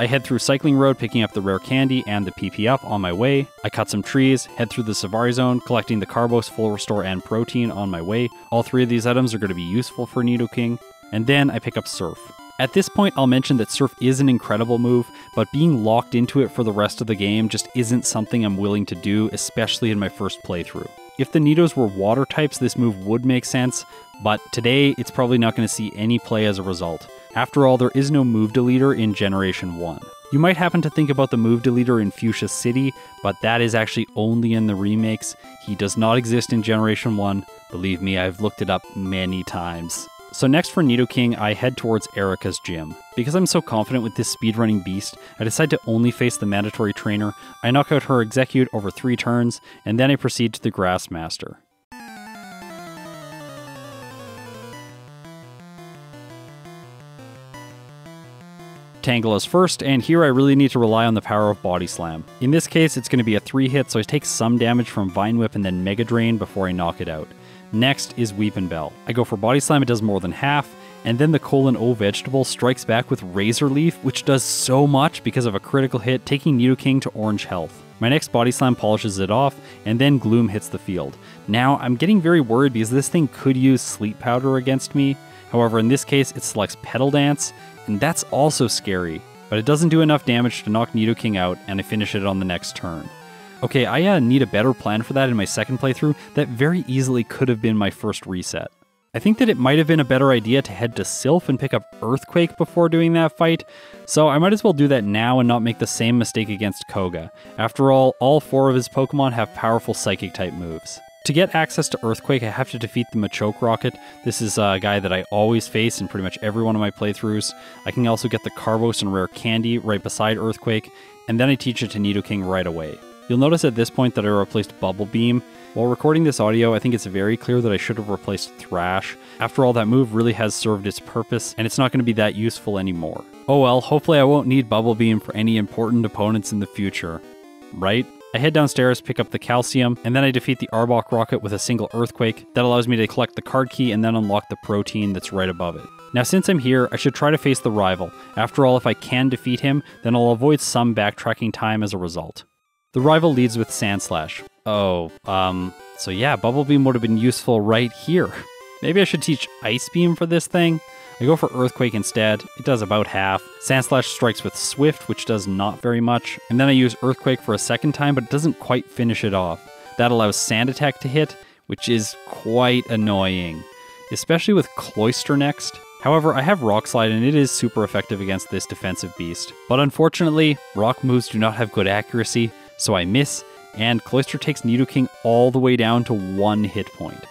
S1: I head through Cycling Road, picking up the rare candy and the PP up on my way. I cut some trees, head through the Safari Zone, collecting the Carbos, Full Restore, and Protein on my way. All three of these items are going to be useful for Nidoking. And then I pick up Surf. At this point, I'll mention that Surf is an incredible move, but being locked into it for the rest of the game just isn't something I'm willing to do, especially in my first playthrough. If the Nidos were water types, this move would make sense, but today it's probably not going to see any play as a result. After all, there is no move deleter in Generation 1. You might happen to think about the move deleter in Fuchsia City, but that is actually only in the remakes. He does not exist in Generation 1. Believe me, I've looked it up many times. So next for Nidoking, I head towards Erica's gym. Because I'm so confident with this speedrunning beast, I decide to only face the mandatory trainer. I knock out her Execute over 3 turns, and then I proceed to the Grassmaster. Tangela first, and here I really need to rely on the power of Body Slam. In this case, it's going to be a 3-hit, so I take some damage from Vine Whip and then Mega Drain before I knock it out. Next is Weepin' Bell. I go for Body Slam, it does more than half, and then the Colon O Vegetable strikes back with Razor Leaf, which does so much because of a critical hit, taking Nidoking to orange health. My next Body Slam polishes it off, and then Gloom hits the field. Now, I'm getting very worried because this thing could use Sleep Powder against me. However, in this case, it selects Petal Dance, and that's also scary, but it doesn't do enough damage to knock Nidoking out, and I finish it on the next turn. Okay, I need a better plan for that in my second playthrough. That very easily could have been my first reset. I think that it might have been a better idea to head to Sylph and pick up Earthquake before doing that fight, so I might as well do that now and not make the same mistake against Koga. After all 4 of his Pokemon have powerful Psychic-type moves. To get access to Earthquake, I have to defeat the Machoke Rocket. This is a guy that I always face in pretty much every one of my playthroughs. I can also get the Carbos and Rare Candy right beside Earthquake, and then I teach it to Nidoking right away. You'll notice at this point that I replaced Bubble Beam. While recording this audio, I think it's very clear that I should have replaced Thrash. After all, that move really has served its purpose, and it's not going to be that useful anymore. Oh well, hopefully I won't need Bubble Beam for any important opponents in the future. Right? I head downstairs, pick up the Calcium, and then I defeat the Arbok Rocket with a single Earthquake. That allows me to collect the card key and then unlock the Protein that's right above it. Now since I'm here, I should try to face the rival. After all, if I can defeat him, then I'll avoid some backtracking time as a result. The rival leads with Sandslash. So yeah, Bubble Beam would have been useful right here. Maybe I should teach Ice Beam for this thing? I go for Earthquake instead. It does about half. Sandslash strikes with Swift, which does not very much. And then I use Earthquake for a second time, but it doesn't quite finish it off. That allows Sand Attack to hit, which is quite annoying, especially with Cloyster next. However, I have Rock Slide and it is super effective against this defensive beast. But unfortunately, rock moves do not have good accuracy, so I miss, and Cloyster takes Nidoking all the way down to 1 hit point.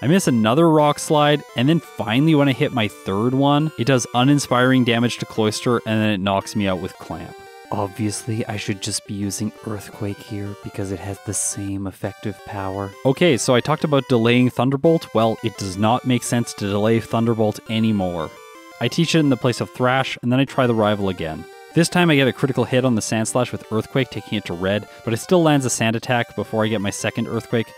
S1: I miss another Rock Slide, and then finally when I hit my third one, it does uninspiring damage to Cloyster, and then it knocks me out with Clamp. Obviously, I should just be using Earthquake here because it has the same effective power. Okay, so I talked about delaying Thunderbolt. Well, it does not make sense to delay Thunderbolt anymore. I teach it in the place of Thrash, and then I try the rival again. This time I get a critical hit on the Sand Slash with Earthquake, taking it to red, but it still lands a Sand attack before I get my second Earthquake,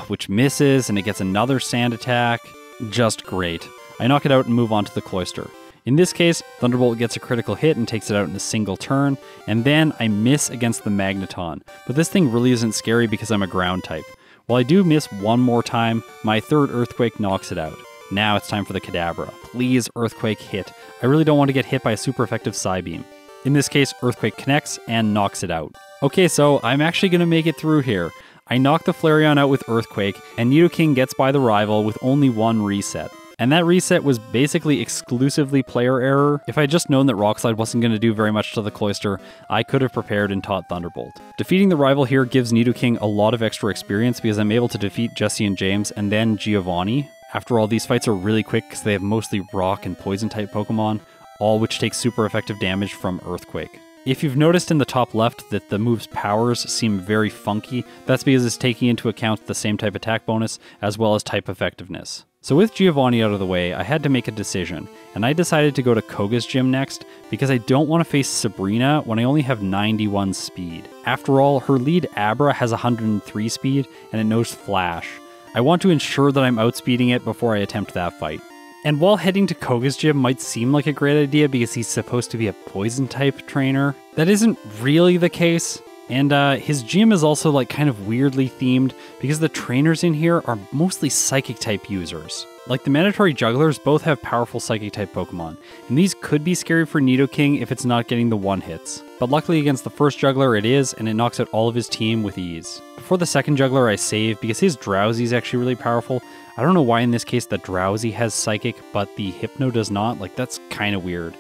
S1: which misses, and it gets another Sand attack. Just great. I knock it out and move on to the Cloyster. In this case, Thunderbolt gets a critical hit and takes it out in a single turn, and then I miss against the Magneton. But this thing really isn't scary because I'm a ground type. While I do miss one more time, my third Earthquake knocks it out. Now it's time for the Kadabra. Please, Earthquake, hit. I really don't want to get hit by a super effective Psybeam. In this case, Earthquake connects and knocks it out. Okay, so I'm actually going to make it through here. I knock the Flareon out with Earthquake, and Nidoking gets by the rival with only one reset. And that reset was basically exclusively player error. If I had just known that Rock Slide wasn't going to do very much to the Cloyster, I could have prepared and taught Thunderbolt. Defeating the rival here gives Nidoking a lot of extra experience because I'm able to defeat Jesse and James and then Giovanni. After all, these fights are really quick because they have mostly rock and poison type Pokemon, all which take super effective damage from Earthquake. If you've noticed in the top left that the move's powers seem very funky, that's because it's taking into account the same type attack bonus as well as type effectiveness. So with Giovanni out of the way, I had to make a decision, and I decided to go to Koga's gym next because I don't want to face Sabrina when I only have 91 speed. After all, her lead Abra has 103 speed and it knows Flash. I want to ensure that I'm outspeeding it before I attempt that fight. And while heading to Koga's gym might seem like a great idea because he's supposed to be a poison type trainer, that isn't really the case. And his gym is also like kind of weirdly themed because the trainers in here are mostly psychic type users. Like the mandatory jugglers both have powerful psychic type Pokemon, and these could be scary for Nidoking if it's not getting the one hits. But luckily against the first juggler it is, and it knocks out all of his team with ease. Before the second juggler I save because his Drowsy is actually really powerful. I don't know why in this case the Drowsy has psychic, but the Hypno does not. Like that's kind of weird.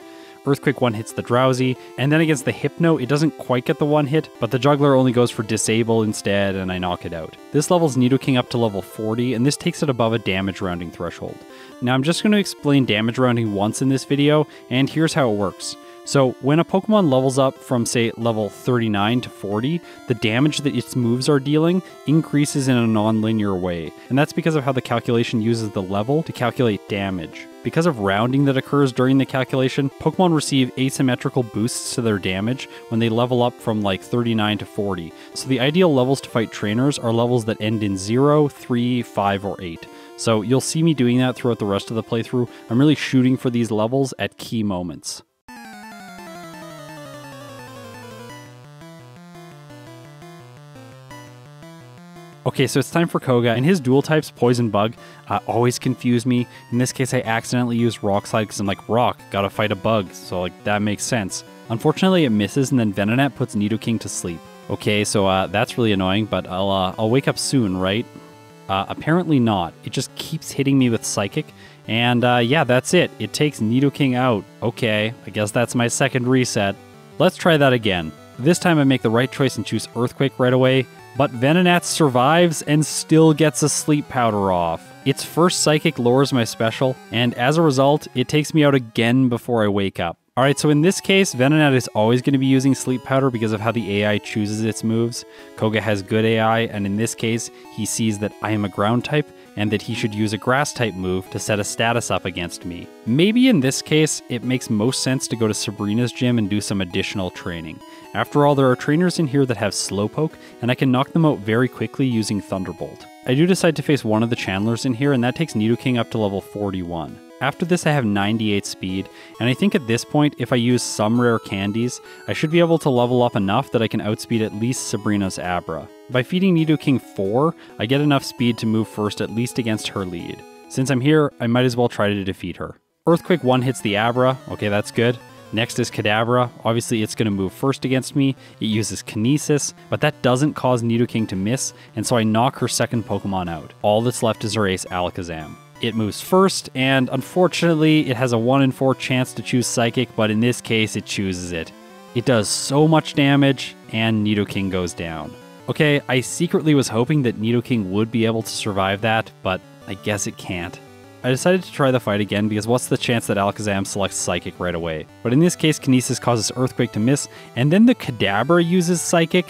S1: Earthquake one hits the Drowsy, and then against the Hypno, it doesn't quite get the one hit, but the Juggler only goes for Disable instead, and I knock it out. This levels Nidoking up to level 40, and this takes it above a damage rounding threshold. Now I'm just going to explain damage rounding once in this video, and here's how it works. So when a Pokemon levels up from, say, level 39 to 40, the damage that its moves are dealing increases in a non-linear way, and that's because of how the calculation uses the level to calculate damage. Because of rounding that occurs during the calculation, Pokemon receive asymmetrical boosts to their damage when they level up from like 39 to 40, so the ideal levels to fight trainers are levels that end in 0, 3, 5, or 8. So you'll see me doing that throughout the rest of the playthrough. I'm really shooting for these levels at key moments. Okay, so it's time for Koga, and his dual types, Poison Bug, always confuse me. In this case, I accidentally used Rock Slide because I'm like, rock, gotta fight a bug, so like that makes sense. Unfortunately, it misses, and then Venonat puts Nidoking to sleep. Okay, so that's really annoying, but I'll wake up soon, right? Apparently not. It just keeps hitting me with Psychic, and yeah, that's it. It takes Nidoking out. Okay, I guess that's my second reset. Let's try that again. This time I make the right choice and choose Earthquake right away, but Venonat survives and still gets a Sleep Powder off. Its first Psychic lowers my special, and as a result, it takes me out again before I wake up. Alright, so in this case, Venonat is always going to be using Sleep Powder because of how the AI chooses its moves. Koga has good AI, and in this case, he sees that I am a ground type, and that he should use a grass type move to set a status up against me. Maybe in this case, it makes most sense to go to Sabrina's gym and do some additional training. After all, there are trainers in here that have Slowpoke, and I can knock them out very quickly using Thunderbolt. I do decide to face one of the Chandlers in here, and that takes Nidoking up to level 41. After this I have 98 speed, and I think at this point, if I use some rare candies, I should be able to level up enough that I can outspeed at least Sabrina's Abra. By feeding Nidoking 4, I get enough speed to move first at least against her lead. Since I'm here, I might as well try to defeat her. Earthquake 1 hits the Abra, okay that's good. Next is Kadabra, obviously it's going to move first against me, it uses Kinesis, but that doesn't cause Nidoking to miss, and so I knock her second Pokemon out. All that's left is her ace Alakazam. It moves first, and unfortunately it has a 1 in 4 chance to choose Psychic, but in this case it chooses it. It does so much damage, and Nidoking goes down. Okay, I secretly was hoping that Nidoking would be able to survive that, but I guess it can't. I decided to try the fight again because what's the chance that Alakazam selects Psychic right away? But in this case, Kinesis causes Earthquake to miss, and then the Kadabra uses Psychic,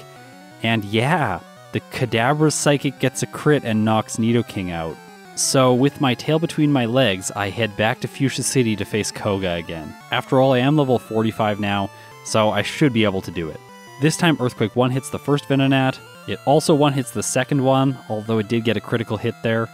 S1: and yeah, the Kadabra's Psychic gets a crit and knocks Nidoking out. So with my tail between my legs, I head back to Fuchsia City to face Koga again. After all, I am level 45 now, so I should be able to do it. This time Earthquake 1 hits the first Venonat. It also 1 hits the second one, although it did get a critical hit there.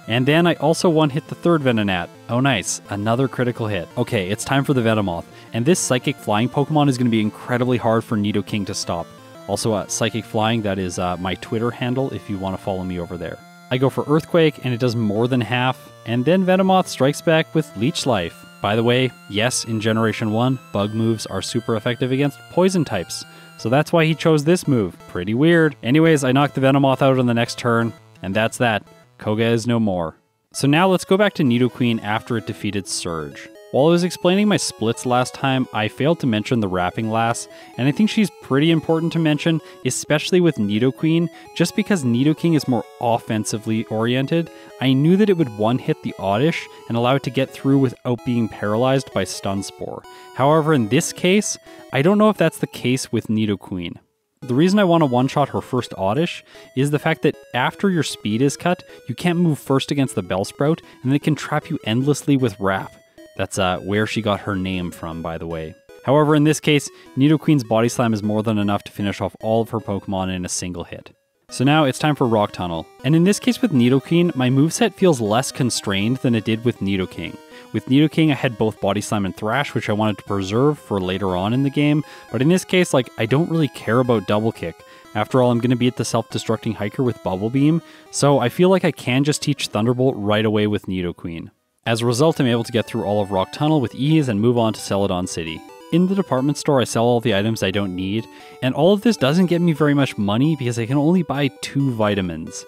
S1: And then I also 1 hit the third Venonat. Oh nice, another critical hit. Okay, it's time for the Venomoth. And this Psychic Flying Pokemon is going to be incredibly hard for Nidoking to stop. Also, Psychic Flying, that is my Twitter handle if you want to follow me over there. I go for Earthquake, and it does more than half, and then Venomoth strikes back with Leech Life. By the way, yes, in Generation 1, bug moves are super effective against poison types, so that's why he chose this move. Pretty weird. Anyways, I knock the Venomoth out on the next turn, and that's that. Koga is no more. So now let's go back to Nidoqueen after it defeated Surge. While I was explaining my splits last time, I failed to mention the Wrapping Lass, and I think she's pretty important to mention, especially with Nidoqueen. Just because Nidoking is more offensively oriented, I knew that it would one-hit the Oddish and allow it to get through without being paralyzed by Stun Spore. However, in this case, I don't know if that's the case with Nidoqueen. The reason I want to one-shot her first Oddish is the fact that after your speed is cut, you can't move first against the Bellsprout, and it can trap you endlessly with Wrap. That's where she got her name from, by the way. However, in this case, Nidoqueen's Body Slam is more than enough to finish off all of her Pokemon in a single hit. So now it's time for Rock Tunnel. And in this case with Nidoqueen, my moveset feels less constrained than it did with Nidoking. With Nidoking, I had both Body Slam and Thrash, which I wanted to preserve for later on in the game, but in this case, I don't really care about Double Kick. After all, I'm going to beat the self-destructing Hiker with Bubble Beam, so I feel like I can just teach Thunderbolt right away with Nidoqueen. As a result, I'm able to get through all of Rock Tunnel with ease and move on to Celadon City. In the department store, I sell all the items I don't need, and all of this doesn't get me very much money because I can only buy 2 vitamins.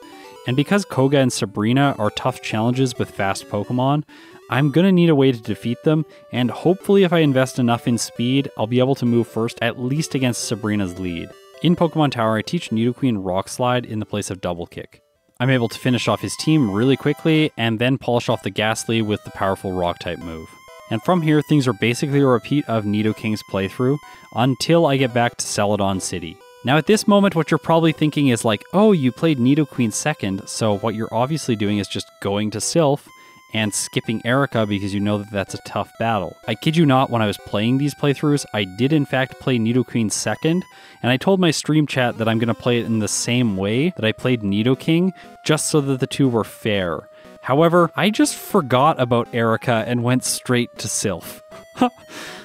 S1: And because Koga and Sabrina are tough challenges with fast Pokemon, I'm gonna need a way to defeat them, and hopefully if I invest enough in speed, I'll be able to move first at least against Sabrina's lead. In Pokemon Tower, I teach Nidoqueen Rock Slide in the place of Double Kick. I'm able to finish off his team really quickly, and then polish off the Ghastly with the powerful Rock-type move. And from here, things are basically a repeat of Nidoking's playthrough, until I get back to Celadon City. Now at this moment, what you're probably thinking is oh, you played Nidoqueen second, so what you're obviously doing is just going to Sylph, and skipping Erica because you know that that's a tough battle. I kid you not, when I was playing these playthroughs, I did in fact play Nidoqueen second, and I told my stream chat that I'm going to play it in the same way that I played Nidoking, just so that the two were fair. However, I just forgot about Erica and went straight to Sylph.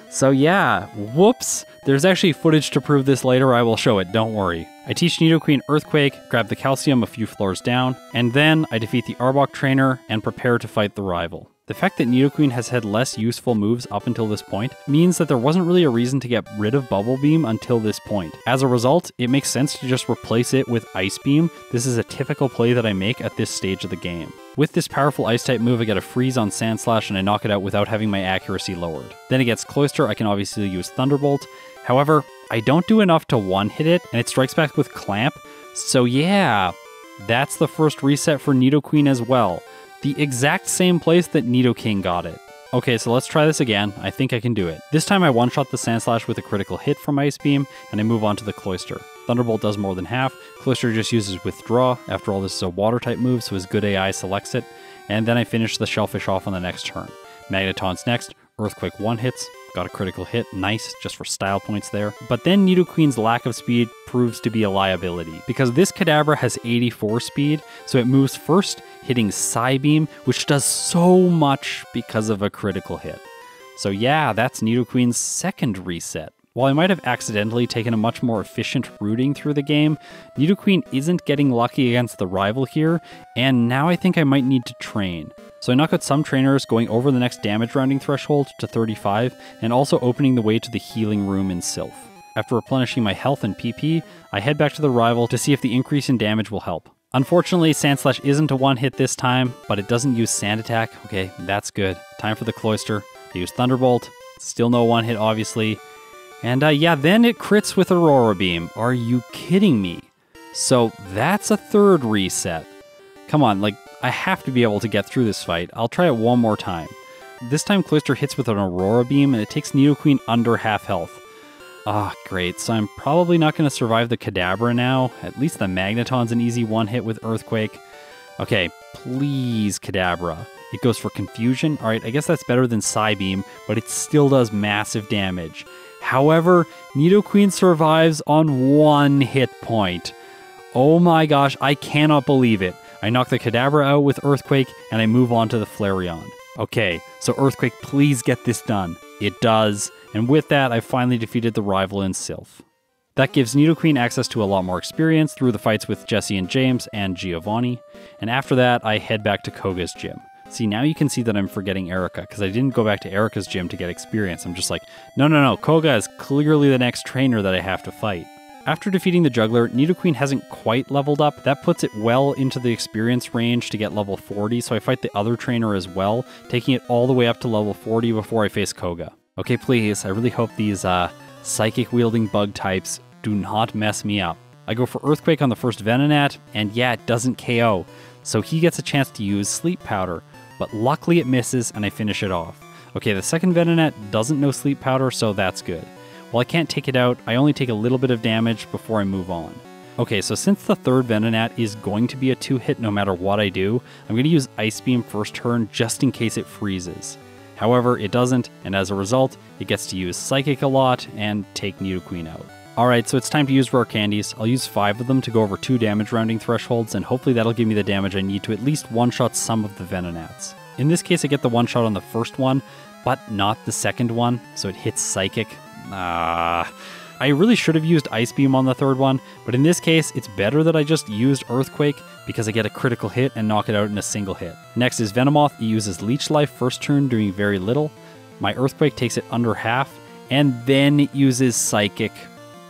S1: So yeah, whoops. There's actually footage to prove this later, I will show it, don't worry. I teach Nidoqueen Earthquake, grab the Calcium a few floors down, and then I defeat the Arbok trainer and prepare to fight the rival. The fact that Nidoqueen has had less useful moves up until this point means that there wasn't really a reason to get rid of Bubble Beam until this point. As a result, it makes sense to just replace it with Ice Beam. This is a typical play that I make at this stage of the game. With this powerful Ice-type move, I get a freeze on Sandslash and I knock it out without having my accuracy lowered. Then against Cloyster, I can obviously use Thunderbolt. However, I don't do enough to one-hit it, and it strikes back with Clamp. So yeah, that's the first reset for Nidoqueen as well. The exact same place that Nidoking got it. Okay, so let's try this again. I think I can do it. This time I one-shot the Sandslash with a critical hit from Ice Beam, and I move on to the Cloyster. Thunderbolt does more than half. Cloyster just uses Withdraw. After all, this is a Water-type move, so his good AI selects it. And then I finish the Shellfish off on the next turn. Magneton's next. Earthquake 1 hits. Got a critical hit, nice, just for style points there. But then Nidoqueen's lack of speed proves to be a liability, because this Kadabra has 84 speed, so it moves first, hitting Psybeam, which does so much because of a critical hit. So yeah, that's Nidoqueen's second reset. While I might have accidentally taken a much more efficient routing through the game, Nidoqueen isn't getting lucky against the rival here, and now I think I might need to train. So I knock out some trainers, going over the next damage rounding threshold to 35, and also opening the way to the healing room in Sylph. After replenishing my health and PP, I head back to the rival to see if the increase in damage will help. Unfortunately, Sandslash isn't a one-hit this time, but it doesn't use Sand Attack. Okay, that's good. Time for the Cloyster. I use Thunderbolt. Still no one-hit, obviously. And yeah, then it crits with Aurora Beam. Are you kidding me? So that's a third reset. Come on, I have to be able to get through this fight. I'll try it one more time. This time Cloyster hits with an Aurora Beam, and it takes Nidoqueen under half health. Ah, great. So I'm probably not going to survive the Kadabra now. At least the Magneton's an easy one-hit with Earthquake. Okay, please, Kadabra. It goes for Confusion. Alright, I guess that's better than Psybeam, but it still does massive damage. However, Nidoqueen survives on 1 hit point. Oh my gosh, I cannot believe it. I knock the Kadabra out with Earthquake, and I move on to the Flareon. Okay, so Earthquake, please get this done. It does, and with that, I finally defeated the rival in Sylph. That gives Nidoqueen access to a lot more experience through the fights with Jesse and James and Giovanni, and after that, I head back to Koga's gym. See, now you can see that I'm forgetting Erica, because I didn't go back to Erica's gym to get experience. I'm just like, no, Koga is clearly the next trainer that I have to fight. After defeating the Juggler, Nidoqueen hasn't quite leveled up. That puts it well into the experience range to get level 40, so I fight the other trainer as well, taking it all the way up to level 40 before I face Koga. Okay, please, I really hope these psychic-wielding bug types do not mess me up. I go for Earthquake on the first Venonat, and yeah, it doesn't KO, so he gets a chance to use Sleep Powder, but luckily it misses and I finish it off. Okay, the second Venonat doesn't know Sleep Powder, so that's good. While I can't take it out, I only take a little bit of damage before I move on. Okay, so since the third Venonat is going to be a 2-hit no matter what I do, I'm going to use Ice Beam first turn just in case it freezes. However, it doesn't, and as a result, it gets to use Psychic a lot and take Nidoqueen out. Alright, so it's time to use Rare Candies. I'll use 5 of them to go over 2 damage rounding thresholds, and hopefully that'll give me the damage I need to at least one-shot some of the Venonats. In this case, I get the one-shot on the first one, but not the second one, so it hits Psychic. I really should have used Ice Beam on the third one, but in this case, it's better that I just used Earthquake because I get a critical hit and knock it out in a single hit. Next is Venomoth. It uses Leech Life first turn, doing very little. My Earthquake takes it under half, and then it uses Psychic,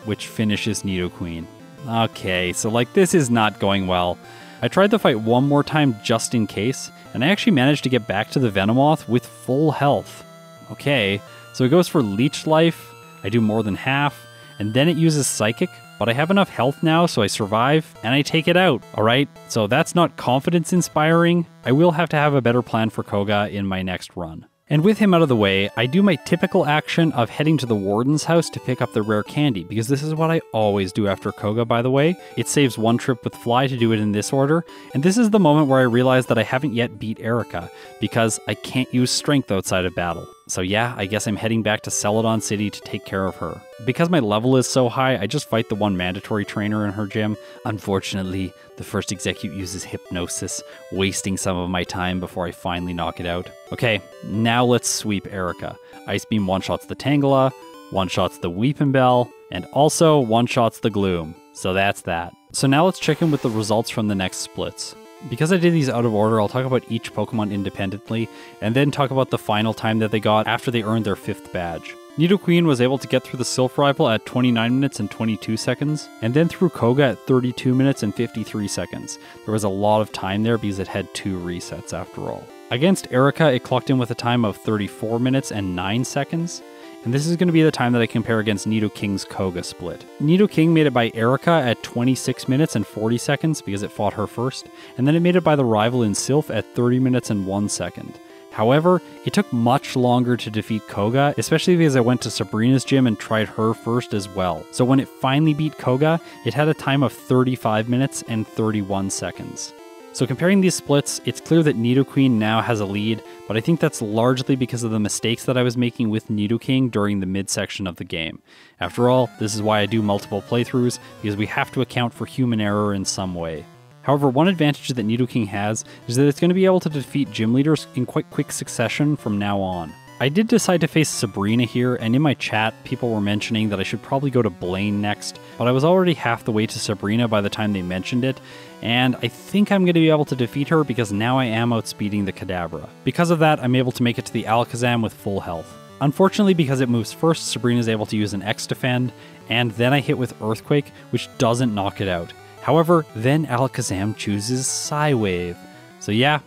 S1: which finishes Nidoqueen. Okay, so this is not going well. I tried to fight one more time just in case, and I actually managed to get back to the Venomoth with full health. Okay, so it goes for Leech Life. I do more than half, and then it uses Psychic, but I have enough health now, so I survive, and I take it out. Alright, so that's not confidence inspiring. I will have to have a better plan for Koga in my next run. And with him out of the way, I do my typical action of heading to the Warden's house to pick up the rare candy, because this is what I always do after Koga, by the way. It saves one trip with Fly to do it in this order, and this is the moment where I realize that I haven't yet beat Erica, because I can't use Strength outside of battle. So yeah, I guess I'm heading back to Celadon City to take care of her. Because my level is so high, I just fight the one mandatory trainer in her gym. Unfortunately, the first Execute uses Hypnosis, wasting some of my time before I finally knock it out. Okay, now let's sweep Erica. Ice Beam one-shots the Tangela, one-shots the Weepinbell, and also one-shots the Gloom. So that's that. So now let's check in with the results from the next splits. Because I did these out of order, I'll talk about each Pokemon independently, and then talk about the final time that they got after they earned their 5th badge. Nidoqueen was able to get through the Sylph rival at 29 minutes and 22 seconds, and then through Koga at 32 minutes and 53 seconds. There was a lot of time there because it had 2 resets after all. Against Erica, it clocked in with a time of 34 minutes and 9 seconds, and this is going to be the time that I compare against Nidoking's Koga split. Nidoking made it by Erica at 26 minutes and 40 seconds because it fought her first, and then it made it by the rival in Sylph at 30 minutes and 1 second. However, it took much longer to defeat Koga, especially because I went to Sabrina's gym and tried her first as well. So when it finally beat Koga, it had a time of 35 minutes and 31 seconds. So comparing these splits, it's clear that Nidoqueen now has a lead, but I think that's largely because of the mistakes that I was making with Nidoking during the midsection of the game. After all, this is why I do multiple playthroughs, because we have to account for human error in some way. However, one advantage that Nidoking has is that it's going to be able to defeat gym leaders in quite quick succession from now on. I did decide to face Sabrina here, and in my chat, people were mentioning that I should probably go to Blaine next, but I was already half the way to Sabrina by the time they mentioned it, and I think I'm going to be able to defeat her because now I am outspeeding the Kadabra. Because of that, I'm able to make it to the Alakazam with full health. Unfortunately, because it moves first, Sabrina's able to use an X-Defend, and then I hit with Earthquake, which doesn't knock it out. However, then Alakazam chooses Psywave. So yeah,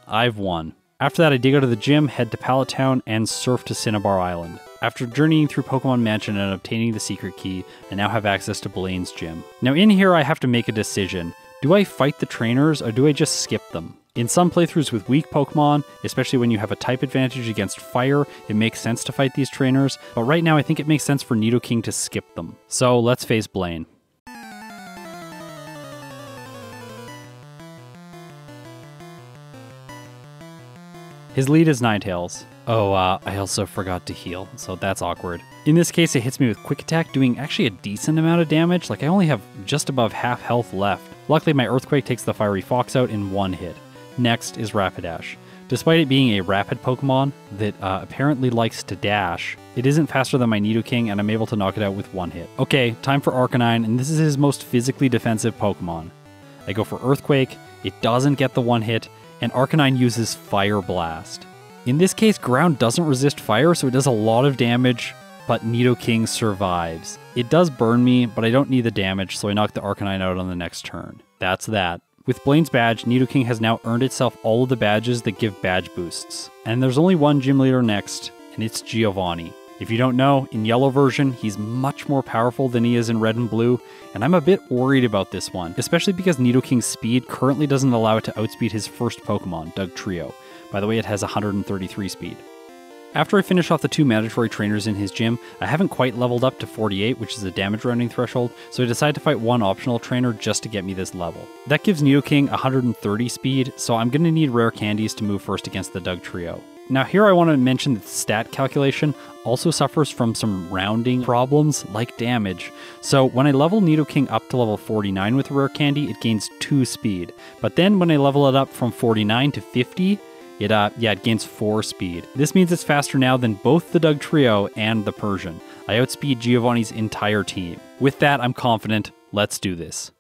S1: I've won. After that, I dig out of the gym, head to Pallet Town, and surf to Cinnabar Island. After journeying through Pokemon Mansion and obtaining the secret key, I now have access to Blaine's gym. Now in here, I have to make a decision. Do I fight the trainers, or do I just skip them? In some playthroughs with weak Pokemon, especially when you have a type advantage against Fire, it makes sense to fight these trainers, but right now I think it makes sense for Nidoking to skip them. So let's face Blaine. His lead is Ninetales. Oh, I also forgot to heal, so that's awkward. In this case, it hits me with Quick Attack, doing actually a decent amount of damage. Like, I only have just above half health left. Luckily, my Earthquake takes the Fiery Fox out in one hit. Next is Rapidash. Despite it being a rapid Pokemon that apparently likes to dash, it isn't faster than my Nidoking, and I'm able to knock it out with one hit. Okay, time for Arcanine, and this is his most physically defensive Pokemon. I go for Earthquake, it doesn't get the one hit, and Arcanine uses Fire Blast. In this case, ground doesn't resist fire, so it does a lot of damage, but Nidoking survives. It does burn me, but I don't need the damage, so I knock the Arcanine out on the next turn. That's that. With Blaine's badge, Nidoking has now earned itself all of the badges that give badge boosts. And there's only one gym leader next, and it's Giovanni. If you don't know, in yellow version, he's much more powerful than he is in red and blue, and I'm a bit worried about this one, especially because Nidoking's speed currently doesn't allow it to outspeed his first Pokemon, Dugtrio. By the way, it has 133 speed. After I finish off the 2 mandatory trainers in his gym, I haven't quite leveled up to 48, which is the damage rounding threshold, so I decide to fight one optional trainer just to get me this level. That gives Nidoking 130 speed, so I'm going to need rare candies to move first against the Dugtrio. Now here I want to mention that the stat calculation also suffers from some rounding problems like damage. So when I level Nidoking up to level 49 with rare candy, it gains 2 speed. But then when I level it up from 49 to 50, it gains 4 speed. This means it's faster now than both the Dugtrio and the Persian. I outspeed Giovanni's entire team. With that, I'm confident. Let's do this.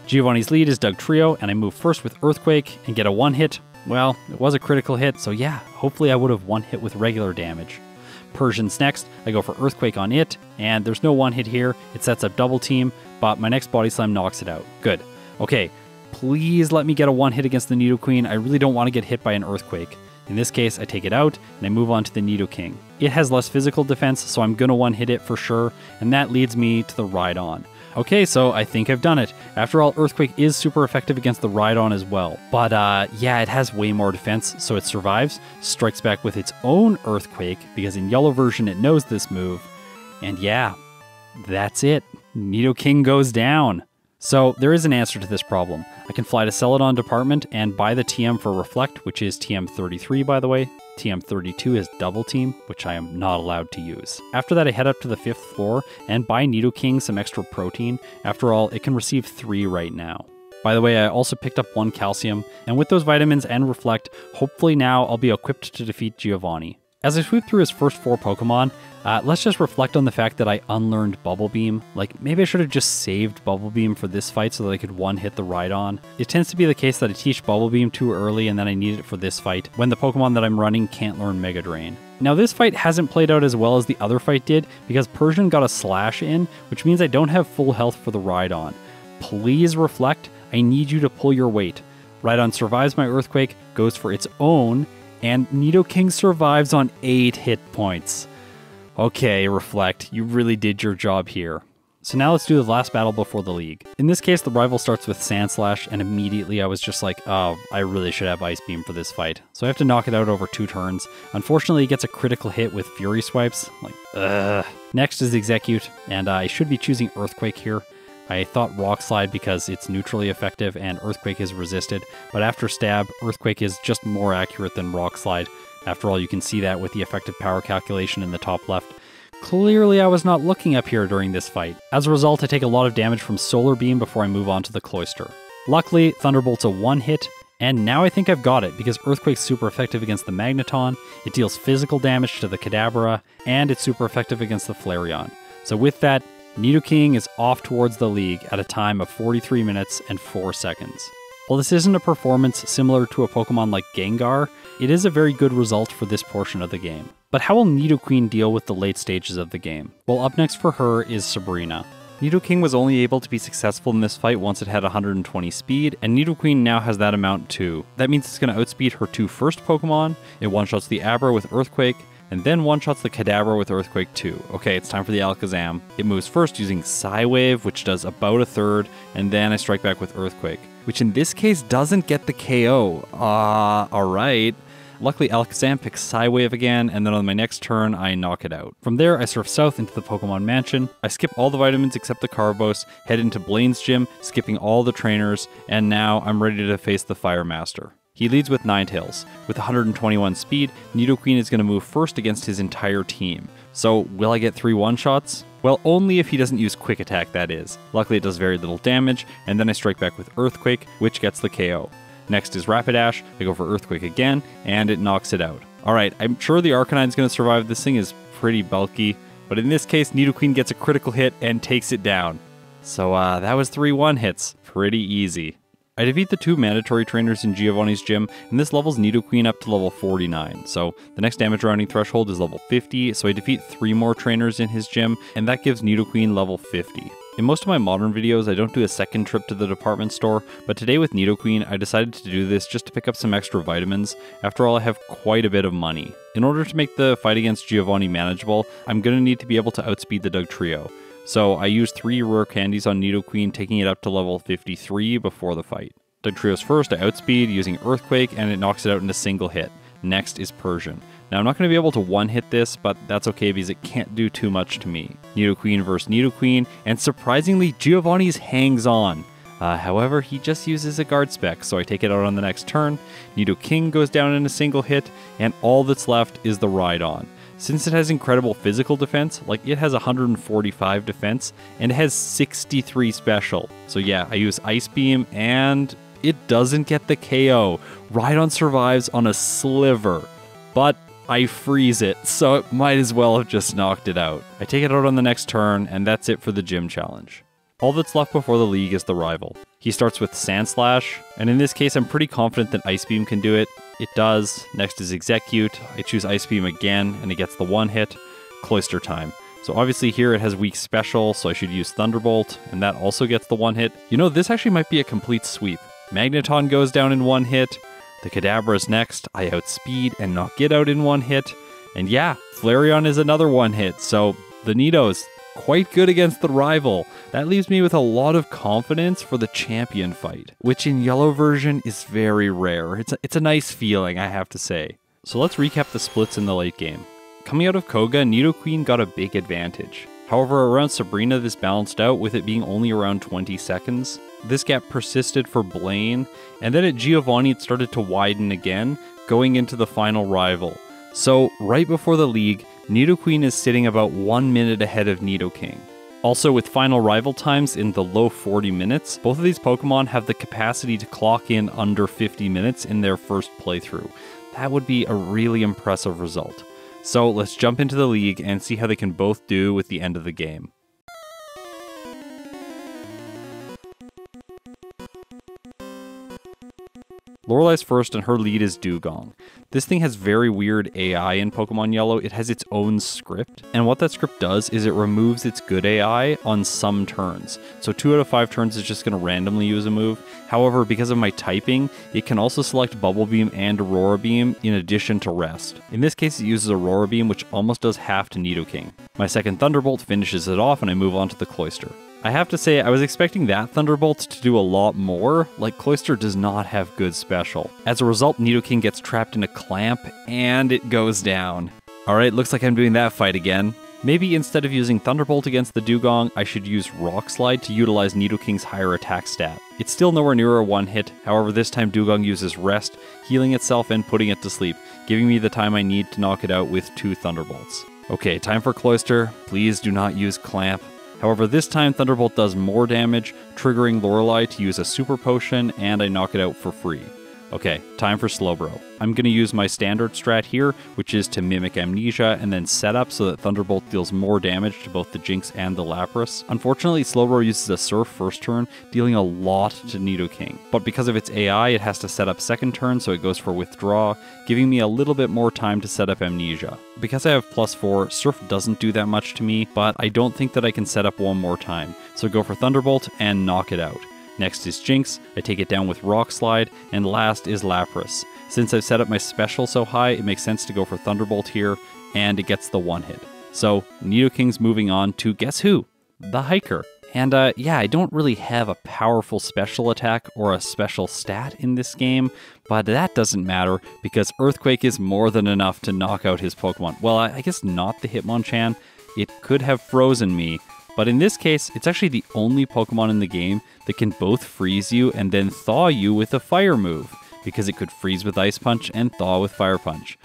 S1: Giovanni's lead is Dugtrio, and I move first with Earthquake and get a 1-hit. Well, it was a critical hit, so yeah, hopefully I would have 1-hit with regular damage. Persian's next, I go for Earthquake on it, and there's no 1-hit here, it sets up double team, but my next Body Slam knocks it out. Good. Okay, please let me get a 1-hit against the Nidoqueen. I really don't want to get hit by an Earthquake. In this case, I take it out, and I move on to the Nidoking. It has less physical defense, so I'm gonna 1-hit it for sure, and that leads me to the Rhydon. Okay, so I think I've done it. After all, Earthquake is super effective against the Rhydon as well. But yeah, it has way more defense, so it survives, strikes back with its own Earthquake, because in yellow version it knows this move. And yeah, that's it. Nidoking goes down. So there is an answer to this problem. I can fly to Celadon Department and buy the TM for Reflect, which is TM33 by the way. TM32 is Double Team, which I am not allowed to use. After that I head up to the 5th floor and buy Nidoking some extra protein. After all, it can receive 3 right now. By the way, I also picked up 1 calcium, and with those vitamins and Reflect, hopefully now I'll be equipped to defeat Giovanni. As I sweep through his first 4 Pokemon, let's just reflect on the fact that I unlearned Bubble Beam. Like, maybe I should have just saved Bubble Beam for this fight so that I could 1-hit the Rhydon. It tends to be the case that I teach Bubble Beam too early and then I need it for this fight, when the Pokemon that I'm running can't learn Mega Drain. Now this fight hasn't played out as well as the other fight did, because Persian got a Slash in, which means I don't have full health for the Rhydon. Please reflect, I need you to pull your weight. Rhydon survives my Earthquake, goes for its own, and Nidoking survives on 8 hit points. Okay, Reflect, you really did your job here. So now let's do the last battle before the league. In this case, the rival starts with Sandslash, and immediately I was just like, oh, I really should have Ice Beam for this fight. So I have to knock it out over 2 turns. Unfortunately, it gets a critical hit with Fury Swipes. Like, ugh. Next is Execute, and I should be choosing Earthquake here. I thought Rock Slide because it's neutrally effective and Earthquake is resisted, but after Stab, Earthquake is just more accurate than Rock Slide. After all, you can see that with the effective power calculation in the top left. Clearly I was not looking up here during this fight. As a result, I take a lot of damage from Solar Beam before I move on to the Cloyster. Luckily, Thunderbolt's a 1-hit, and now I think I've got it, because Earthquake's super effective against the Magneton, it deals physical damage to the Kadabra, and it's super effective against the Flareon. So with that, Nidoking is off towards the league at a time of 43 minutes and 4 seconds. While this isn't a performance similar to a Pokemon like Gengar, it is a very good result for this portion of the game. But how will Nidoqueen deal with the late stages of the game? Well, up next for her is Sabrina. Nidoking was only able to be successful in this fight once it had 120 speed, and Nidoqueen now has that amount too. That means it's going to outspeed her 2 first Pokemon, it one-shots the Abra with Earthquake, and then one-shots the Kadabra with Earthquake too. Okay, it's time for the Alakazam. It moves first using Psywave, which does about a third, and then I strike back with Earthquake, which in this case doesn't get the KO. Alright. Luckily, Alakazam picks Psywave again, and then on my next turn, I knock it out. From there, I surf south into the Pokemon Mansion. I skip all the vitamins except the Carbos, head into Blaine's gym, skipping all the trainers, and now I'm ready to face the Fire Master. He leads with Ninetales. With 121 speed, Nidoqueen is going to move first against his entire team. So, will I get 3 one-shots? Well, only if he doesn't use Quick Attack, that is. Luckily, it does very little damage, and then I strike back with Earthquake, which gets the KO. Next is Rapidash, I go for Earthquake again, and it knocks it out. Alright, I'm sure the Arcanine's going to survive. This thing is pretty bulky, but in this case, Nidoqueen gets a critical hit and takes it down. So, that was 3 one-hits. Pretty easy. I defeat the 2 mandatory trainers in Giovanni's gym, and this levels Nidoqueen up to level 49. So the next damage rounding threshold is level 50, so I defeat 3 more trainers in his gym, and that gives Nidoqueen level 50. In most of my modern videos, I don't do a second trip to the department store, but today with Nidoqueen, I decided to do this just to pick up some extra vitamins. After all, I have quite a bit of money. In order to make the fight against Giovanni manageable, I'm going to need to be able to outspeed the Dugtrio. So I used 3 rare candies on Nidoqueen, taking it up to level 53 before the fight. Dugtrio's first I outspeed using Earthquake, and it knocks it out in a single hit. Next is Persian. Now I'm not going to be able to one-hit this, but that's okay because it can't do too much to me. Nidoqueen versus Nidoqueen, and surprisingly Giovanni's hangs on. However, he just uses a guard spec, so I take it out on the next turn. Nidoking goes down in a single hit, and all that's left is the Rhydon. Since it has incredible physical defense, like it has 145 defense, and it has 63 special. So yeah, I use Ice Beam, and it doesn't get the KO. Rhydon survives on a sliver, but I freeze it, so it might as well have just knocked it out. I take it out on the next turn, and that's it for the gym challenge. All that's left before the league is the rival. He starts with Sand Slash, and in this case I'm pretty confident that Ice Beam can do it. It does. Next is Execute. I choose Ice Beam again, and it gets the 1-hit. Cloister time. So obviously here it has weak special, so I should use Thunderbolt, and that also gets the 1-hit. You know, this actually might be a complete sweep. Magneton goes down in 1 hit. The Kadabra's next. I outspeed and knock it out in 1 hit. And yeah, Flareon is another 1-hit, so the Nido's quite good against the rival. That leaves me with a lot of confidence for the champion fight, which in yellow version is very rare. It's a nice feeling, I have to say. So let's recap the splits in the late game. Coming out of Koga, Nidoqueen got a big advantage. However, around Sabrina this balanced out with it being only around 20 seconds. This gap persisted for Blaine, and then at Giovanni it started to widen again, going into the final rival. So right before the league, Nidoqueen is sitting about 1 minute ahead of Nidoking. Also, with final rival times in the low 40 minutes, both of these Pokemon have the capacity to clock in under 50 minutes in their first playthrough. That would be a really impressive result. So let's jump into the league and see how they can both do with the end of the game. Lorelai's first, and her lead is Dugong. This thing has very weird AI in Pokemon Yellow. It has its own script, and what that script does is it removes its good AI on some turns. So 2 out of 5 turns it's just going to randomly use a move. However, because of my typing, it can also select Bubble Beam and Aurora Beam in addition to Rest. In this case, it uses Aurora Beam, which almost does half to Nidoking. My second Thunderbolt finishes it off, and I move on to the Cloister. I have to say, I was expecting that Thunderbolt to do a lot more, like Cloister does not have good special. As a result, Nidoking gets trapped in a clamp, and it goes down. Alright, looks like I'm doing that fight again. Maybe instead of using Thunderbolt against the Dugong, I should use Rock Slide to utilize Nidoking's higher attack stat. It's still nowhere near a 1-hit, however this time Dugong uses Rest, healing itself and putting it to sleep, giving me the time I need to knock it out with 2 Thunderbolts. Okay, time for Cloister. Please do not use Clamp. However, this time Thunderbolt does more damage, triggering Lorelai to use a Super Potion, and I knock it out for free. Okay, time for Slowbro. I'm going to use my standard strat here, which is to mimic Amnesia and then set up so that Thunderbolt deals more damage to both the Jinx and the Lapras. Unfortunately, Slowbro uses a Surf first turn, dealing a lot to Nidoking. But because of its AI, it has to set up second turn, so it goes for Withdraw, giving me a little bit more time to set up Amnesia. Because I have +4, Surf doesn't do that much to me, but I don't think that I can set up one more time. So go for Thunderbolt and knock it out. Next is Jinx, I take it down with Rock Slide, and last is Lapras. Since I've set up my special so high, it makes sense to go for Thunderbolt here, and it gets the 1-hit. So, Nidoking's moving on to guess who? The Hiker. And yeah, I don't really have a powerful special attack or a special stat in this game, but that doesn't matter because Earthquake is more than enough to knock out his Pokemon. Well, I guess not the Hitmonchan. It could have frozen me, but in this case, it's actually the only Pokemon in the game that can both freeze you and then thaw you with a fire move, because it could freeze with Ice Punch and thaw with Fire Punch.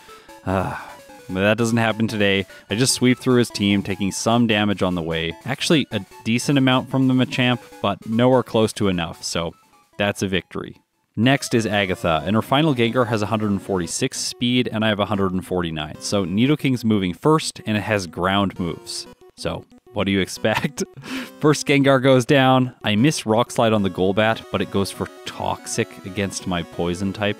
S1: But that doesn't happen today. I just sweep through his team, taking some damage on the way. Actually, a decent amount from the Machamp, but nowhere close to enough, so that's a victory. Next is Agatha, and her final Gengar has 146 speed, and I have 149. So Nidoking's moving first, and it has ground moves. So, what do you expect? First Gengar goes down. I miss Rock Slide on the Golbat, but it goes for Toxic against my Poison type.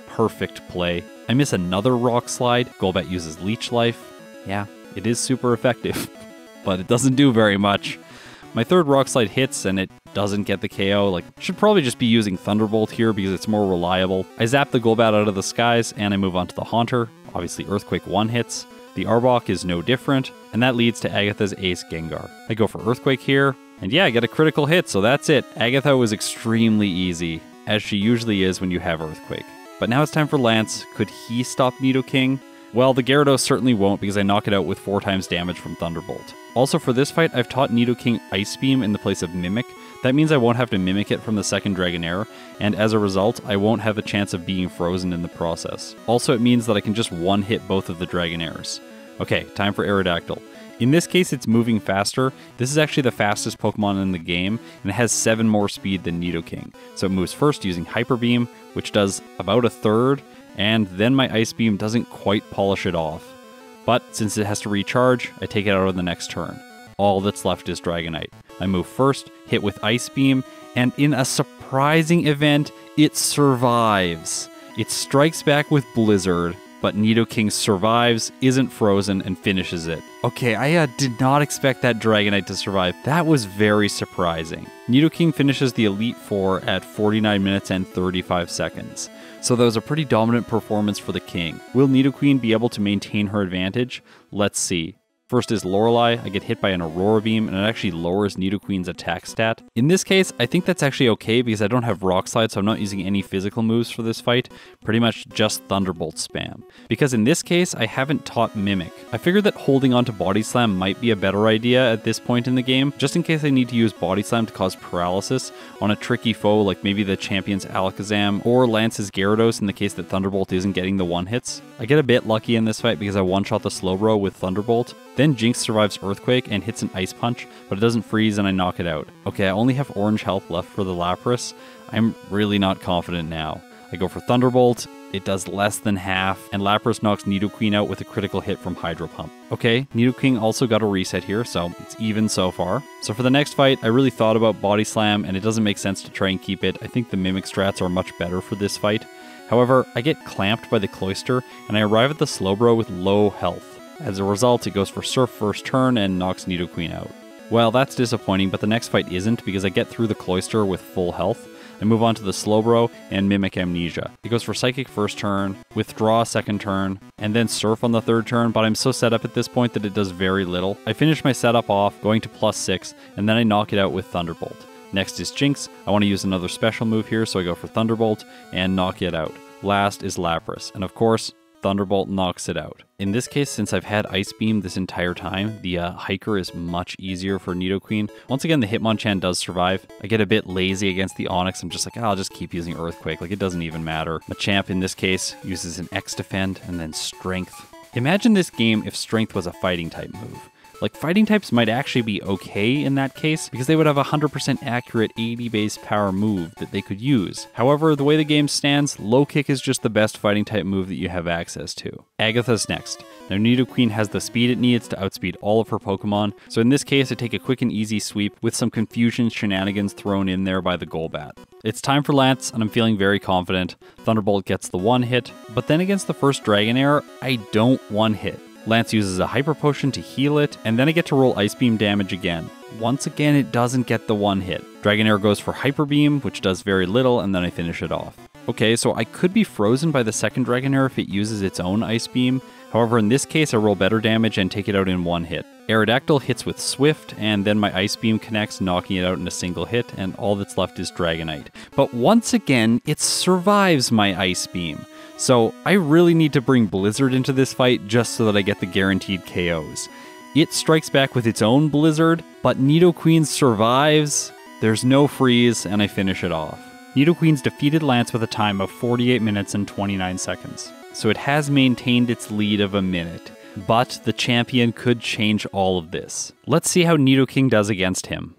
S1: Perfect play. I miss another Rock Slide. Golbat uses Leech Life. Yeah, it is super effective, but it doesn't do very much. My third Rock Slide hits and it doesn't get the KO. Like, should probably just be using Thunderbolt here because it's more reliable. I zap the Golbat out of the skies and I move on to the Haunter. Obviously Earthquake 1 hits. The Arbok is no different, and that leads to Agatha's Ace Gengar. I go for Earthquake here, and yeah, I get a critical hit, so that's it. Agatha was extremely easy, as she usually is when you have Earthquake. But now it's time for Lance. Could he stop Nidoking? Well, the Gyarados certainly won't because I knock it out with 4 times damage from Thunderbolt. Also for this fight, I've taught Nidoking Ice Beam in the place of Mimic. That means I won't have to Mimic it from the second Dragonair, and as a result, I won't have a chance of being frozen in the process. Also, it means that I can just one-hit both of the Dragonairs. Okay, time for Aerodactyl. In this case, it's moving faster. This is actually the fastest Pokemon in the game, and it has 7 more speed than Nidoking. So it moves first using Hyper Beam, which does about a third, and then my Ice Beam doesn't quite polish it off. But since it has to recharge, I take it out on the next turn. All that's left is Dragonite. I move first, hit with Ice Beam, and in a surprising event, it survives. It strikes back with Blizzard, but Nidoking survives, isn't frozen, and finishes it. Okay, I did not expect that Dragonite to survive. That was very surprising. Nidoking finishes the Elite Four at 49 minutes and 35 seconds. So that was a pretty dominant performance for the King. Will Nidoqueen be able to maintain her advantage? Let's see. First is Lorelei. I get hit by an Aurora Beam, and it actually lowers Nidoqueen's attack stat. In this case, I think that's actually okay because I don't have Rock Slide, so I'm not using any physical moves for this fight. Pretty much just Thunderbolt spam. Because in this case, I haven't taught Mimic. I figured that holding onto Body Slam might be a better idea at this point in the game, just in case I need to use Body Slam to cause paralysis on a tricky foe like maybe the champion's Alakazam or Lance's Gyarados in the case that Thunderbolt isn't getting the one-hits. I get a bit lucky in this fight because I one-shot the Slowbro with Thunderbolt. Then Jinx survives Earthquake and hits an Ice Punch, but it doesn't freeze and I knock it out. Okay, I only have orange health left for the Lapras. I'm really not confident now. I go for Thunderbolt, it does less than half, and Lapras knocks Nidoqueen out with a critical hit from Hydro Pump. Okay, Nidoking also got a reset here, so it's even so far. So for the next fight, I really thought about Body Slam, and it doesn't make sense to try and keep it. I think the Mimic strats are much better for this fight. However, I get clamped by the Cloyster, and I arrive at the Slowbro with low health. As a result, it goes for Surf first turn and knocks Nidoqueen out. Well, that's disappointing, but the next fight isn't because I get through the Cloyster with full health. I move on to the Slowbro and Mimic Amnesia. It goes for Psychic first turn, Withdraw second turn, and then Surf on the third turn, but I'm so set up at this point that it does very little. I finish my setup off, going to +6, and then I knock it out with Thunderbolt. Next is Jinx. I want to use another special move here, so I go for Thunderbolt and knock it out. Last is Lapras, and of course, Thunderbolt knocks it out. In this case, since I've had Ice Beam this entire time, the Hiker is much easier for Nidoqueen. Once again, the Hitmonchan does survive. I get a bit lazy against the Onix. I'm just like, I'll just keep using Earthquake. Like, it doesn't even matter. Machamp, in this case, uses an X-Defend and then Strength. Imagine this game if Strength was a fighting type move. Like, fighting types might actually be okay in that case, because they would have a 100% accurate 80 base power move that they could use. However, the way the game stands, Low Kick is just the best fighting type move that you have access to. Agatha's next. Now, Nidoqueen has the speed it needs to outspeed all of her Pokemon, so in this case I take a quick and easy sweep with some confusion shenanigans thrown in there by the Golbat. It's time for Lance, and I'm feeling very confident. Thunderbolt gets the one hit, but then against the first Dragonair, I don't one hit. Lance uses a Hyper Potion to heal it, and then I get to roll Ice Beam damage again. Once again, it doesn't get the one hit. Dragonair goes for Hyper Beam, which does very little, and then I finish it off. Okay, so I could be frozen by the second Dragonair if it uses its own Ice Beam. However, in this case, I roll better damage and take it out in one hit. Aerodactyl hits with Swift, and then my Ice Beam connects, knocking it out in a single hit, and all that's left is Dragonite. But once again, it survives my Ice Beam. So I really need to bring Blizzard into this fight just so that I get the guaranteed KOs. It strikes back with its own Blizzard, but Nidoqueen survives, there's no freeze, and I finish it off. Nidoqueen's defeated Lance with a time of 48 minutes and 29 seconds. So it has maintained its lead of a minute. But the champion could change all of this. Let's see how Nidoking does against him.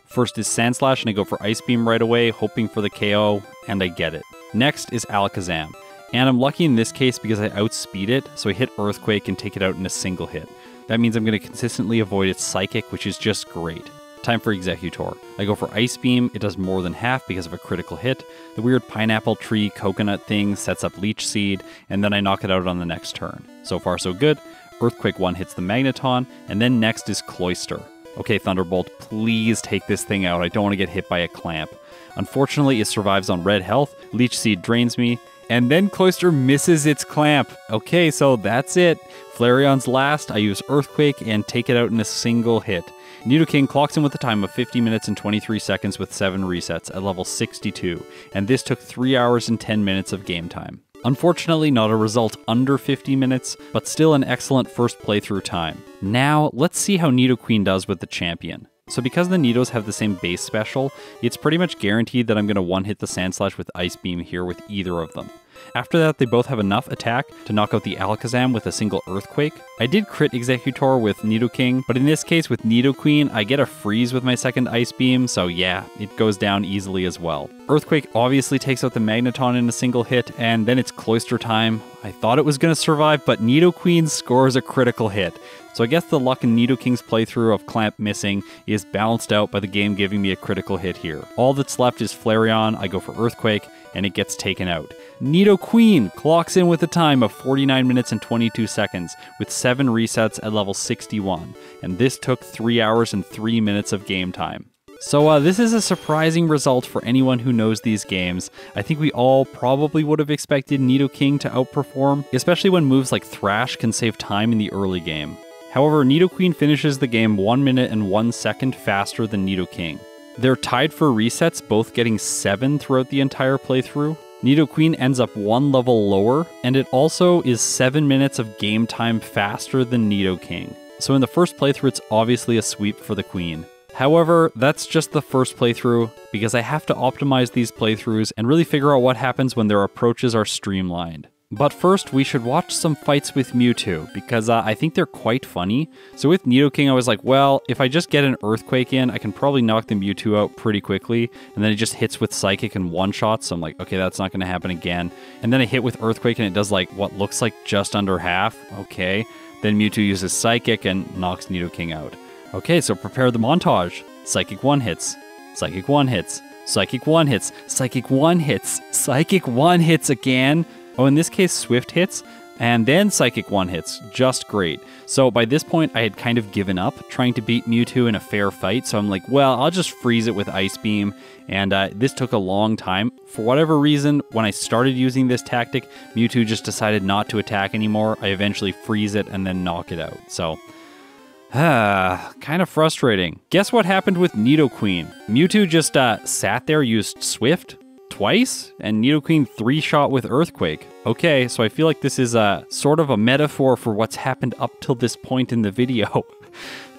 S1: First is Sandslash, and I go for Ice Beam right away, hoping for the KO, and I get it. Next is Alakazam, and I'm lucky in this case because I outspeed it, so I hit Earthquake and take it out in a single hit. That means I'm going to consistently avoid its Psychic, which is just great. Time for Exeggutor. I go for Ice Beam, it does more than half because of a critical hit. The weird pineapple tree coconut thing sets up Leech Seed, and then I knock it out on the next turn. So far so good. Earthquake 1 hits the Magneton, and then next is Cloyster. Okay, Thunderbolt, please take this thing out. I don't want to get hit by a Clamp. Unfortunately, it survives on red health. Leech Seed drains me, and then Cloyster misses its Clamp. Okay, so that's it. Flareon's last. I use Earthquake and take it out in a single hit. Nidoking clocks in with a time of 50 minutes and 23 seconds with 7 resets at level 62, and this took 3 hours and 10 minutes of game time. Unfortunately, not a result under 50 minutes, but still an excellent first playthrough time. Now, let's see how Nidoqueen does with the champion. So because the Nidos have the same base special, it's pretty much guaranteed that I'm going to one-hit the Sandslash with Ice Beam here with either of them. After that, they both have enough attack to knock out the Alakazam with a single Earthquake. I did crit Exeggutor with Nidoking, but in this case with Nidoqueen, I get a freeze with my second Ice Beam, so yeah, it goes down easily as well. Earthquake obviously takes out the Magneton in a single hit, and then it's Cloyster time. I thought it was going to survive, but Nidoqueen scores a critical hit. So I guess the luck in Nidoking's playthrough of Clamp missing is balanced out by the game giving me a critical hit here. All that's left is Flareon, I go for Earthquake, and it gets taken out. Nidoqueen clocks in with a time of 49 minutes and 22 seconds, with 7 resets at level 61, and this took 3 hours and 3 minutes of game time. So this is a surprising result for anyone who knows these games. I think we all probably would have expected Nidoking to outperform, especially when moves like Thrash can save time in the early game. However, Nidoqueen finishes the game 1 minute and 1 second faster than Nidoking. They're tied for resets, both getting 7 throughout the entire playthrough. Nidoqueen ends up 1 level lower, and it also is 7 minutes of game time faster than Nidoking. So in the first playthrough, it's obviously a sweep for the Queen. However, that's just the first playthrough, because I have to optimize these playthroughs and really figure out what happens when their approaches are streamlined. But first, we should watch some fights with Mewtwo, because I think they're quite funny. So with Nidoking, I was like, well, if I just get an Earthquake in, I can probably knock the Mewtwo out pretty quickly, and then it just hits with Psychic and one-shots, so I'm like, okay, that's not going to happen again. And then I hit with Earthquake, and it does like what looks like just under half, okay. Then Mewtwo uses Psychic and knocks Nidoking out. Okay, so prepare the montage. Psychic 1 hits, Psychic 1 hits, Psychic 1 hits, Psychic 1 hits, Psychic 1 hits again. Oh, in this case, Swift hits, and then Psychic 1 hits. Just great. So by this point, I had kind of given up trying to beat Mewtwo in a fair fight, so I'm like, well, I'll just freeze it with Ice Beam, and this took a long time. For whatever reason, when I started using this tactic, Mewtwo just decided not to attack anymore. I eventually freeze it and then knock it out. So, kind of frustrating. Guess what happened with Nidoqueen? Mewtwo just sat there, used Swift twice, and Nidoqueen 3-shot with Earthquake. Okay, so I feel like this is sort of a metaphor for what's happened up till this point in the video.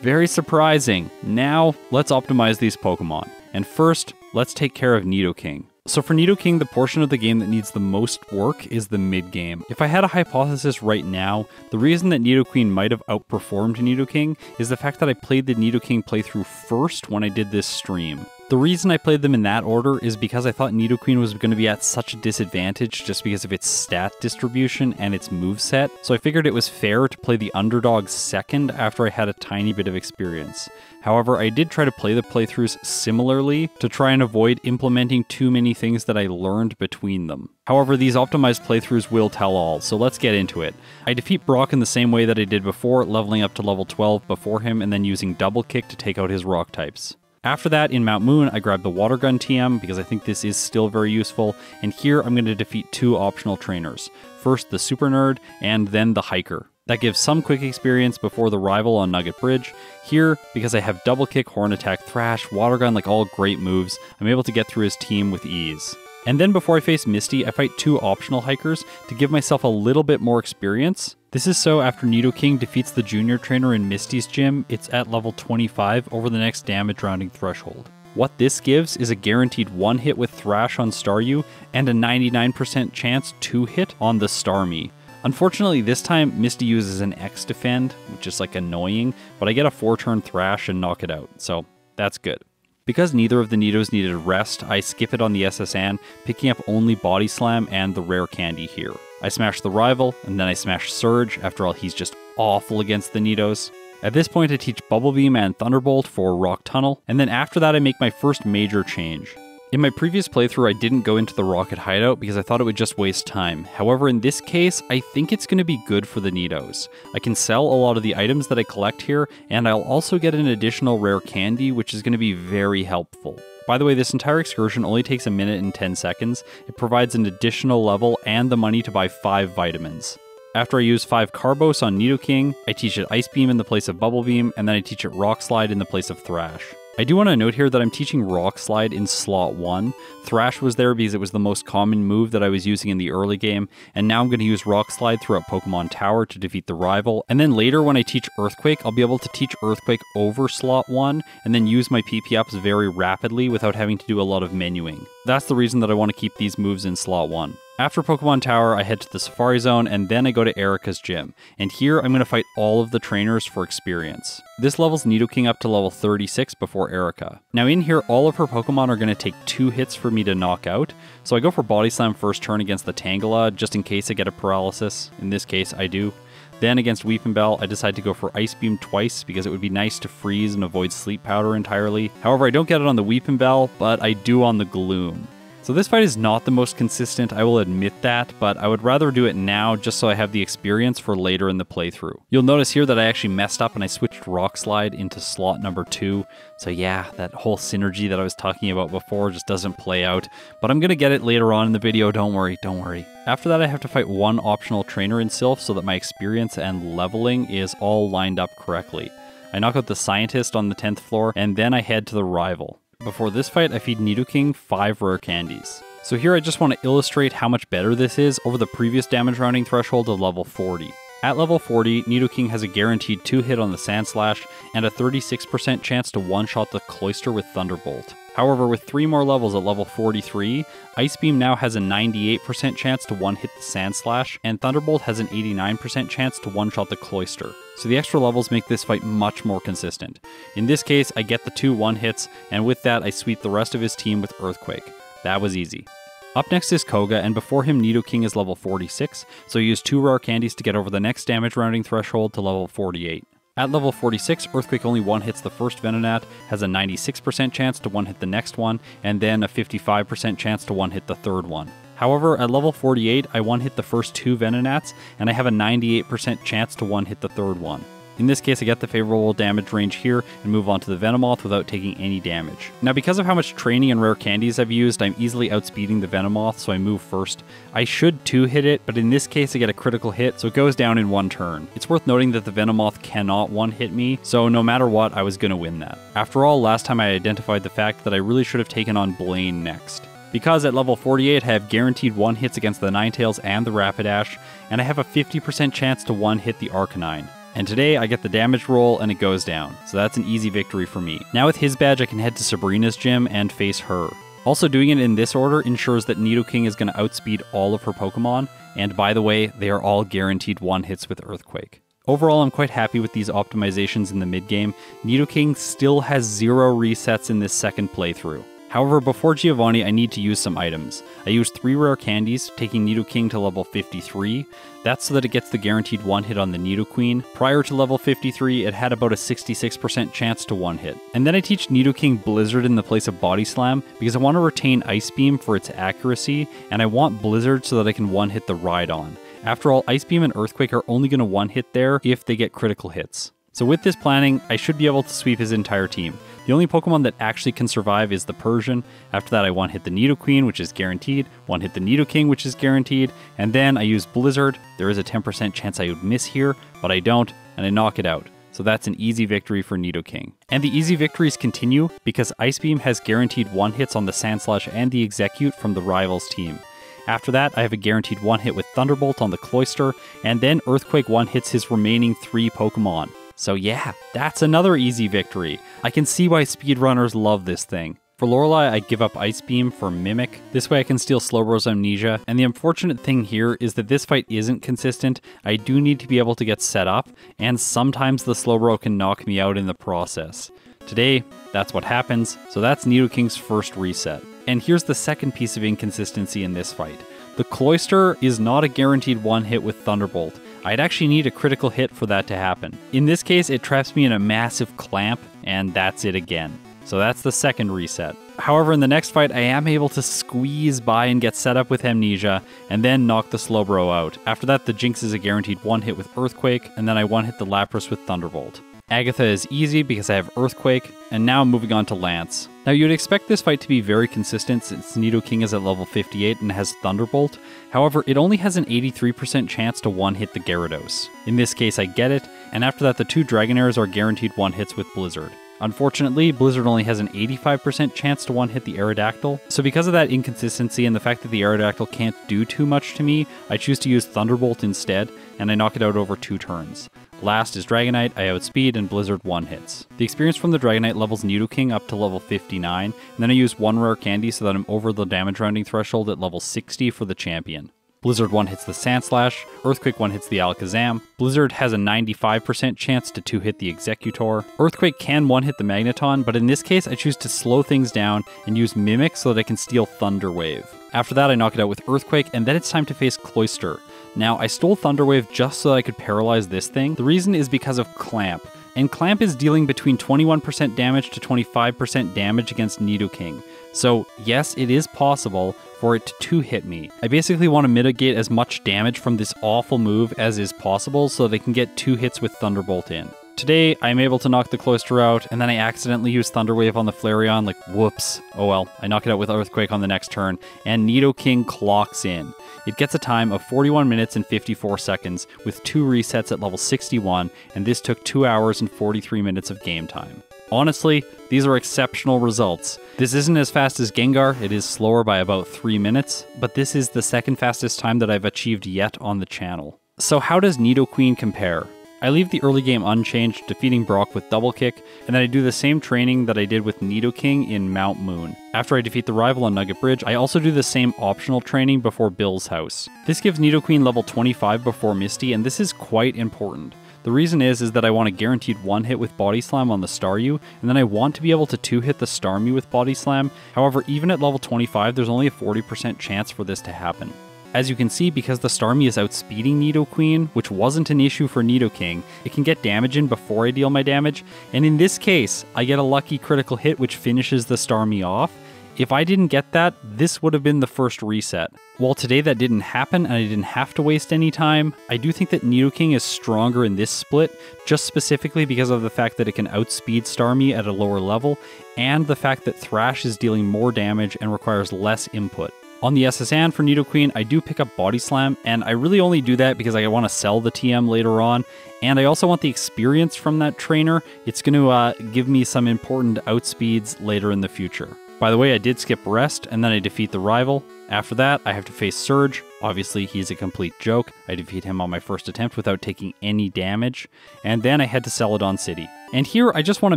S1: Very surprising. Now, let's optimize these Pokemon. And first, let's take care of Nidoking. So for Nidoking, the portion of the game that needs the most work is the mid-game. If I had a hypothesis right now, the reason that Nidoqueen might have outperformed Nidoking is the fact that I played the Nidoking playthrough first when I did this stream. The reason I played them in that order is because I thought Nidoqueen was going to be at such a disadvantage just because of its stat distribution and its moveset, so I figured it was fair to play the underdog second after I had a tiny bit of experience. However, I did try to play the playthroughs similarly to try and avoid implementing too many things that I learned between them. However, these optimized playthroughs will tell all, so let's get into it. I defeat Brock in the same way that I did before, leveling up to level 12 before him and then using Double Kick to take out his rock types. After that, in Mount Moon, I grabbed the Water Gun TM because I think this is still very useful, and here I'm going to defeat 2 optional trainers. First the Super Nerd, and then the Hiker. That gives some quick experience before the rival on Nugget Bridge. Here, because I have Double Kick, Horn Attack, Thrash, Water Gun, like all great moves, I'm able to get through his team with ease. And then before I face Misty, I fight 2 optional Hikers to give myself a little bit more experience. This is so after Nidoking defeats the junior trainer in Misty's gym, it's at level 25 over the next damage rounding threshold. What this gives is a guaranteed 1 hit with Thrash on Staryu and a 99% chance to hit on the Starmie. Unfortunately, this time Misty uses an X defend, which is like annoying, but I get a 4-turn Thrash and knock it out, so that's good. Because neither of the Nidos needed rest, I skip it on the SSN, picking up only Body Slam and the rare candy here. I smash the rival, and then I smash Surge, after all he's just awful against the Nidos. At this point I teach Bubble Beam and Thunderbolt for Rock Tunnel, and then after that I make my first major change. In my previous playthrough I didn't go into the Rocket Hideout because I thought it would just waste time. However, in this case, I think it's going to be good for the Nidos. I can sell a lot of the items that I collect here, and I'll also get an additional rare candy, which is going to be very helpful. By the way, this entire excursion only takes 1 minute and 10 seconds. It provides an additional level and the money to buy 5 vitamins. After I use 5 Carbos on Nidoking, I teach it Ice Beam in the place of Bubble Beam, and then I teach it Rock Slide in the place of Thrash. I do want to note here that I'm teaching Rock Slide in slot 1. Thrash was there because it was the most common move that I was using in the early game, and now I'm going to use Rock Slide throughout Pokemon Tower to defeat the rival, and then later when I teach Earthquake, I'll be able to teach Earthquake over slot 1, and then use my PP ups very rapidly without having to do a lot of menuing. That's the reason that I want to keep these moves in slot 1. After Pokemon Tower, I head to the Safari Zone, and then I go to Erica's gym. And here, I'm going to fight all of the trainers for experience. This levels Nidoking up to level 36 before Erica. Now in here, all of her Pokemon are going to take 2 hits for me to knock out. So I go for Body Slam first turn against the Tangela, just in case I get a paralysis. In this case, I do. Then against Weepinbell, I decide to go for Ice Beam twice because it would be nice to freeze and avoid Sleep Powder entirely. However, I don't get it on the Weepinbell, but I do on the Gloom. So this fight is not the most consistent, I will admit that, but I would rather do it now just so I have the experience for later in the playthrough. You'll notice here that I actually messed up and I switched Rock Slide into slot number 2. So yeah, that whole synergy that I was talking about before just doesn't play out, but I'm gonna get it later on in the video, don't worry. After that I have to fight 1 optional trainer in Sylph so that my experience and leveling is all lined up correctly. I knock out the Scientist on the 10th floor, and then I head to the rival. Before this fight, I feed Nidoking 5 rare candies. So here I just want to illustrate how much better this is over the previous damage rounding threshold of level 40. At level 40, Nidoking has a guaranteed 2 hit on the Sand Slash and a 36% chance to one-shot the Cloyster with Thunderbolt. However, with 3 more levels at level 43, Ice Beam now has a 98% chance to one-hit the Sand Slash, and Thunderbolt has an 89% chance to one-shot the Cloyster. So the extra levels make this fight much more consistent. In this case, I get the 2 one-hits, and with that I sweep the rest of his team with Earthquake. That was easy. Up next is Koga, and before him Nidoking is level 46, so I use 2 rare candies to get over the next damage rounding threshold to level 48. At level 46, Earthquake only one-hits the first Venonat, has a 96% chance to one-hit the next one, and then a 55% chance to one-hit the third one. However, at level 48, I one-hit the first 2 Venonats, and I have a 98% chance to one-hit the third one. In this case, I get the favorable damage range here and move on to the Venomoth without taking any damage. Now, because of how much training and rare candies I've used, I'm easily outspeeding the Venomoth, so I move first. I should 2-hit it, but in this case I get a critical hit, so it goes down in 1 turn. It's worth noting that the Venomoth cannot 1-hit me, so no matter what, I was gonna win that. After all, last time I identified the fact that I really should have taken on Blaine next. Because at level 48 I have guaranteed 1-hits against the Ninetales and the Rapidash, and I have a 50% chance to 1-hit the Arcanine. And today I get the damage roll and it goes down, so that's an easy victory for me. Now with his badge I can head to Sabrina's gym and face her. Also doing it in this order ensures that Nidoking is going to outspeed all of her Pokemon, and by the way, they are all guaranteed 1-hits with Earthquake. Overall, I'm quite happy with these optimizations in the mid-game. Nidoking still has 0 resets in this second playthrough. However, before Giovanni, I need to use some items. I used 3 rare candies, taking Nidoking to level 53. That's so that it gets the guaranteed 1-hit on the Nidoqueen. Prior to level 53, it had about a 66% chance to 1-hit. And then I teach Nidoking Blizzard in the place of Body Slam, because I want to retain Ice Beam for its accuracy, and I want Blizzard so that I can 1-hit the Rhydon. After all, Ice Beam and Earthquake are only going to 1-hit there if they get critical hits. So with this planning, I should be able to sweep his entire team. The only Pokemon that actually can survive is the Persian. After that, I one-hit the Nidoqueen, which is guaranteed, one-hit the Nidoking, which is guaranteed, and then I use Blizzard. There is a 10% chance I would miss here, but I don't, and I knock it out. So that's an easy victory for Nidoking. And the easy victories continue because Ice Beam has guaranteed one-hits on the Sandslash and the Execute from the Rivals team. After that, I have a guaranteed one-hit with Thunderbolt on the Cloyster, and then Earthquake one-hits his remaining 3 Pokemon. So yeah, that's another easy victory. I can see why speedrunners love this thing. For Lorelei, I give up Ice Beam for Mimic. This way I can steal Slowbro's Amnesia, and the unfortunate thing here is that this fight isn't consistent. I do need to be able to get set up, and sometimes the Slowbro can knock me out in the process. Today, that's what happens, so that's Nidoking's first reset. And here's the second piece of inconsistency in this fight. The Cloyster is not a guaranteed one-hit with Thunderbolt. I'd actually need a critical hit for that to happen. In this case, it traps me in a massive clamp, and that's it again. So that's the second reset. However, in the next fight, I am able to squeeze by and get set up with Amnesia, and then knock the Slowbro out. After that, the Jinx is a guaranteed one-hit with Earthquake, and then I one-hit the Lapras with Thunderbolt. Agatha is easy because I have Earthquake, and now I'm moving on to Lance. Now you'd expect this fight to be very consistent since Nidoking is at level 58 and has Thunderbolt, however it only has an 83% chance to one-hit the Gyarados. In this case I get it, and after that the 2 Dragonairs are guaranteed one-hits with Blizzard. Unfortunately, Blizzard only has an 85% chance to one-hit the Aerodactyl, so because of that inconsistency and the fact that the Aerodactyl can't do too much to me, I choose to use Thunderbolt instead, and I knock it out over 2 turns. Last is Dragonite, I outspeed, and Blizzard one-hits. The experience from the Dragonite levels Nidoking up to level 59, and then I use 1 rare candy so that I'm over the damage rounding threshold at level 60 for the champion. Blizzard one-hits the Sandslash, Earthquake one-hits the Alakazam, Blizzard has a 95% chance to 2-hit the Executor, Earthquake can one-hit the Magneton, but in this case I choose to slow things down and use Mimic so that I can steal Thunder Wave. After that I knock it out with Earthquake, and then it's time to face Cloyster. Now, I stole Thunder Wave just so that I could paralyze this thing. The reason is because of Clamp, and Clamp is dealing between 21% damage to 25% damage against Nidoking. So yes, it is possible for it to hit me. I basically want to mitigate as much damage from this awful move as is possible so they can get 2 hits with Thunderbolt in. Today, I'm able to knock the Cloyster out, and then I accidentally use Thunder Wave on the Flareon, like whoops. Oh well, I knock it out with Earthquake on the next turn, and Nidoking clocks in. It gets a time of 41 minutes and 54 seconds with 2 resets at level 61, and this took 2 hours and 43 minutes of game time. Honestly, these are exceptional results. This isn't as fast as Gengar, it is slower by about 3 minutes, but this is the second fastest time that I've achieved yet on the channel. So how does Nidoqueen compare? I leave the early game unchanged, defeating Brock with Double Kick, and then I do the same training that I did with Nidoking in Mount Moon. After I defeat the rival on Nugget Bridge, I also do the same optional training before Bill's house. This gives Nidoqueen level 25 before Misty, and this is quite important. The reason is that I want a guaranteed one-hit with Body Slam on the Staryu, and then I want to be able to 2-hit the Starmie with Body Slam. However, even at level 25, there's only a 40% chance for this to happen. As you can see, because the Starmie is outspeeding Nidoqueen, which wasn't an issue for Nidoking, it can get damage in before I deal my damage, and in this case, I get a lucky critical hit which finishes the Starmie off. If I didn't get that, this would have been the first reset. While today that didn't happen and I didn't have to waste any time, I do think that Nidoking is stronger in this split, just specifically because of the fact that it can outspeed Starmie at a lower level, and the fact that Thrash is dealing more damage and requires less input. On the SSN for Nidoqueen, I do pick up Body Slam, and I really only do that because I want to sell the TM later on, and I also want the experience from that trainer. It's going to give me some important outspeeds later in the future. By the way, I did skip Rest, and then I defeat the rival. After that, I have to face Surge. Obviously, he's a complete joke. I defeat him on my first attempt without taking any damage, and then I head to Celadon City. And here, I just want to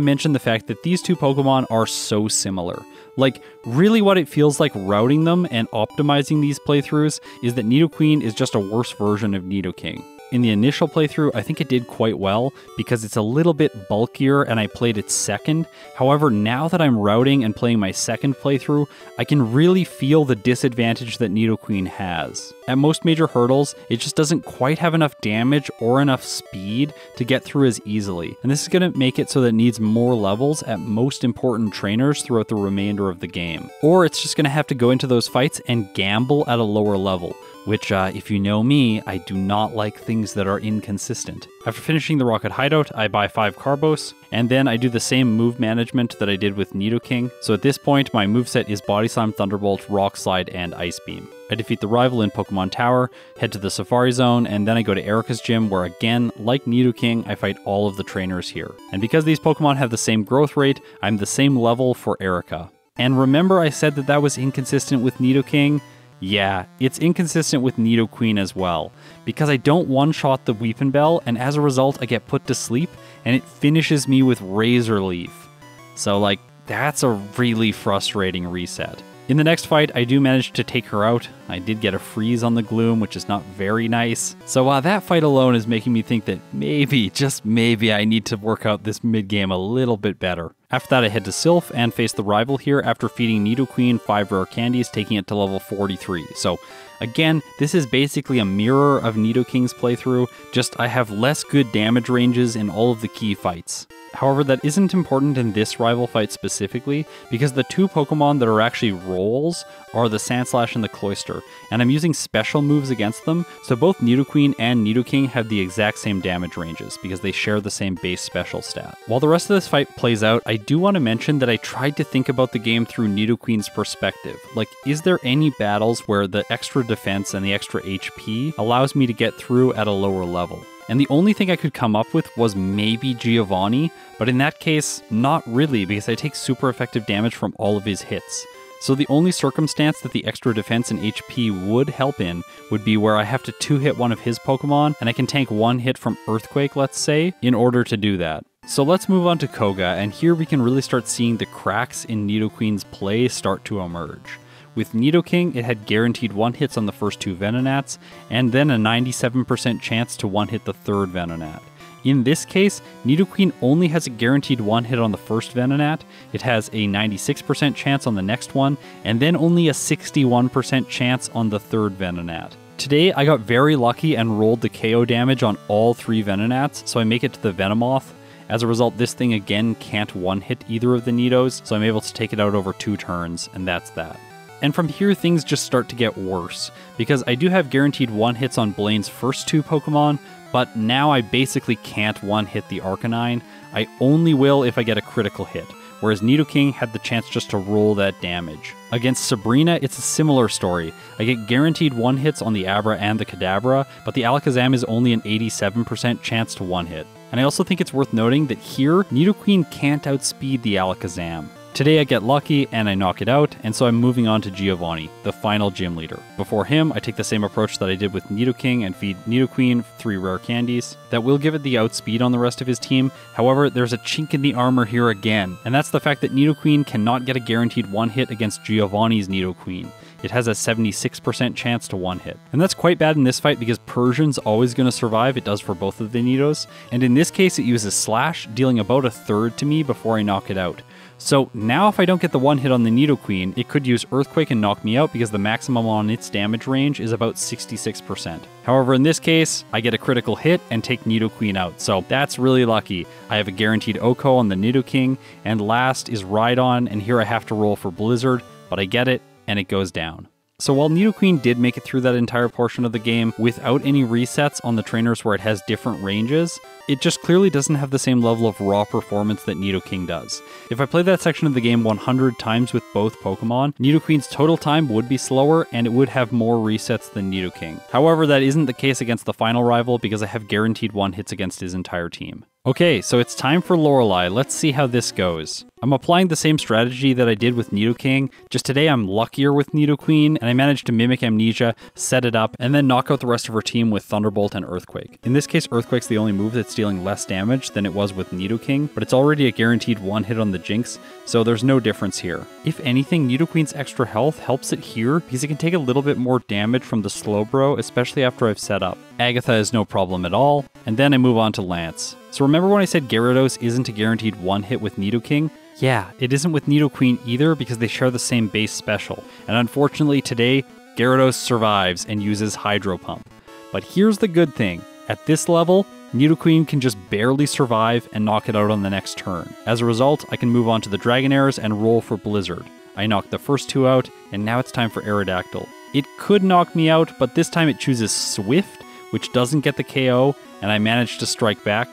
S1: mention the fact that these two Pokemon are so similar. Like, really what it feels like routing them and optimizing these playthroughs is that Nidoqueen is just a worse version of Nidoking. In the initial playthrough, I think it did quite well because it's a little bit bulkier and I played it second. However, now that I'm routing and playing my second playthrough, I can really feel the disadvantage that Nidoqueen has. At most major hurdles, it just doesn't quite have enough damage or enough speed to get through as easily. And this is going to make it so that it needs more levels at most important trainers throughout the remainder of the game. Or it's just going to have to go into those fights and gamble at a lower level, which, if you know me, I do not like things that are inconsistent. After finishing the Rocket Hideout, I buy 5 Carbos, and then I do the same move management that I did with Nidoking. So at this point, my moveset is Body Slam, Thunderbolt, Rock Slide, and Ice Beam. I defeat the rival in Pokemon Tower, head to the Safari Zone, and then I go to Erica's gym where again, like Nidoking, I fight all of the trainers here. And because these Pokemon have the same growth rate, I'm the same level for Erica. And remember I said that was inconsistent with Nidoking? Yeah, it's inconsistent with Nidoqueen as well, because I don't one-shot the Weepin' Bell, and as a result I get put to sleep, and it finishes me with Razor Leaf. So like, that's a really frustrating reset. In the next fight, I do manage to take her out. I did get a freeze on the Gloom, which is not very nice. So that fight alone is making me think that maybe, just maybe, I need to work out this mid-game a little bit better. After that, I head to Sylph and face the rival here after feeding Nidoqueen 5 rare candies, taking it to level 43. So again, this is basically a mirror of Nidoking's playthrough, just I have less good damage ranges in all of the key fights. However, that isn't important in this rival fight specifically, because the 2 Pokemon that are actually rolls are the Sandslash and the Cloyster, and I'm using special moves against them, so both Nidoqueen and Nidoking have the exact same damage ranges, because they share the same base special stat. While the rest of this fight plays out, I do want to mention that I tried to think about the game through Nidoqueen's perspective. Like, is there any battles where the extra defense and the extra HP allows me to get through at a lower level? And the only thing I could come up with was maybe Giovanni, but in that case, not really, because I take super effective damage from all of his hits. So the only circumstance that the extra defense and HP would help in would be where I have to 2-hit one of his Pokemon, and I can tank 1 hit from Earthquake, let's say, in order to do that. So let's move on to Koga, and here we can really start seeing the cracks in Nidoqueen's play start to emerge. With Nidoking, it had guaranteed 1-hits on the first 2 Venonats, and then a 97% chance to 1-hit the 3rd Venonat. In this case, Nidoqueen only has a guaranteed 1-hit on the first Venonat, it has a 96% chance on the next one, and then only a 61% chance on the 3rd Venonat. Today, I got very lucky and rolled the KO damage on all 3 Venonats, so I make it to the Venomoth. As a result, this thing again can't 1-hit either of the Nidos, so I'm able to take it out over 2 turns, and that's that. And from here, things just start to get worse, because I do have guaranteed 1-hits on Blaine's first 2 Pokemon, but now I basically can't 1-hit the Arcanine. I only will if I get a critical hit, whereas Nidoking had the chance just to roll that damage. Against Sabrina, it's a similar story. I get guaranteed 1-hits on the Abra and the Kadabra, but the Alakazam is only an 87% chance to 1-hit. And I also think it's worth noting that here, Nidoqueen can't outspeed the Alakazam. Today I get lucky and I knock it out, and so I'm moving on to Giovanni, the final gym leader. Before him, I take the same approach that I did with Nidoking and feed Nidoqueen 3 rare candies. That will give it the outspeed on the rest of his team, however, there's a chink in the armor here again, and that's the fact that Nidoqueen cannot get a guaranteed 1-hit against Giovanni's Nidoqueen. It has a 76% chance to 1-hit. And that's quite bad in this fight because Persian's always going to survive, it does for both of the Nidos, and in this case it uses Slash, dealing about a third to me before I knock it out. So now if I don't get the 1-hit on the Nidoqueen, it could use Earthquake and knock me out because the maximum on its damage range is about 66%. However, in this case, I get a critical hit and take Nidoqueen out, so that's really lucky. I have a guaranteed Oko on the Nidoking, and last is Rhydon, and here I have to roll for Blizzard, but I get it, and it goes down. So while Nidoqueen did make it through that entire portion of the game without any resets on the trainers where it has different ranges, it just clearly doesn't have the same level of raw performance that Nidoking does. If I play that section of the game 100 times with both Pokemon, Nidoqueen's total time would be slower and it would have more resets than Nidoking. However, that isn't the case against the final rival because I have guaranteed 1-hits against his entire team. Okay, so it's time for Lorelei. Let's see how this goes. I'm applying the same strategy that I did with Nidoking, just today I'm luckier with Nidoqueen, and I managed to mimic Amnesia, set it up, and then knock out the rest of her team with Thunderbolt and Earthquake. In this case, Earthquake's the only move that's dealing less damage than it was with Nidoking, but it's already a guaranteed 1-hit on the Jinx, so there's no difference here. If anything, Nidoqueen's extra health helps it here because it can take a little bit more damage from the Slowbro, especially after I've set up. Agatha is no problem at all, and then I move on to Lance. So remember when I said Gyarados isn't a guaranteed 1-hit with Nidoking? Yeah, it isn't with Nidoqueen either because they share the same base special, and unfortunately today, Gyarados survives and uses Hydro Pump. But here's the good thing, at this level, Nidoqueen can just barely survive and knock it out on the next turn. As a result, I can move on to the Dragonairs and roll for Blizzard. I knocked the first 2 out, and now it's time for Aerodactyl. It could knock me out, but this time it chooses Swift, which doesn't get the KO, and I manage to strike back,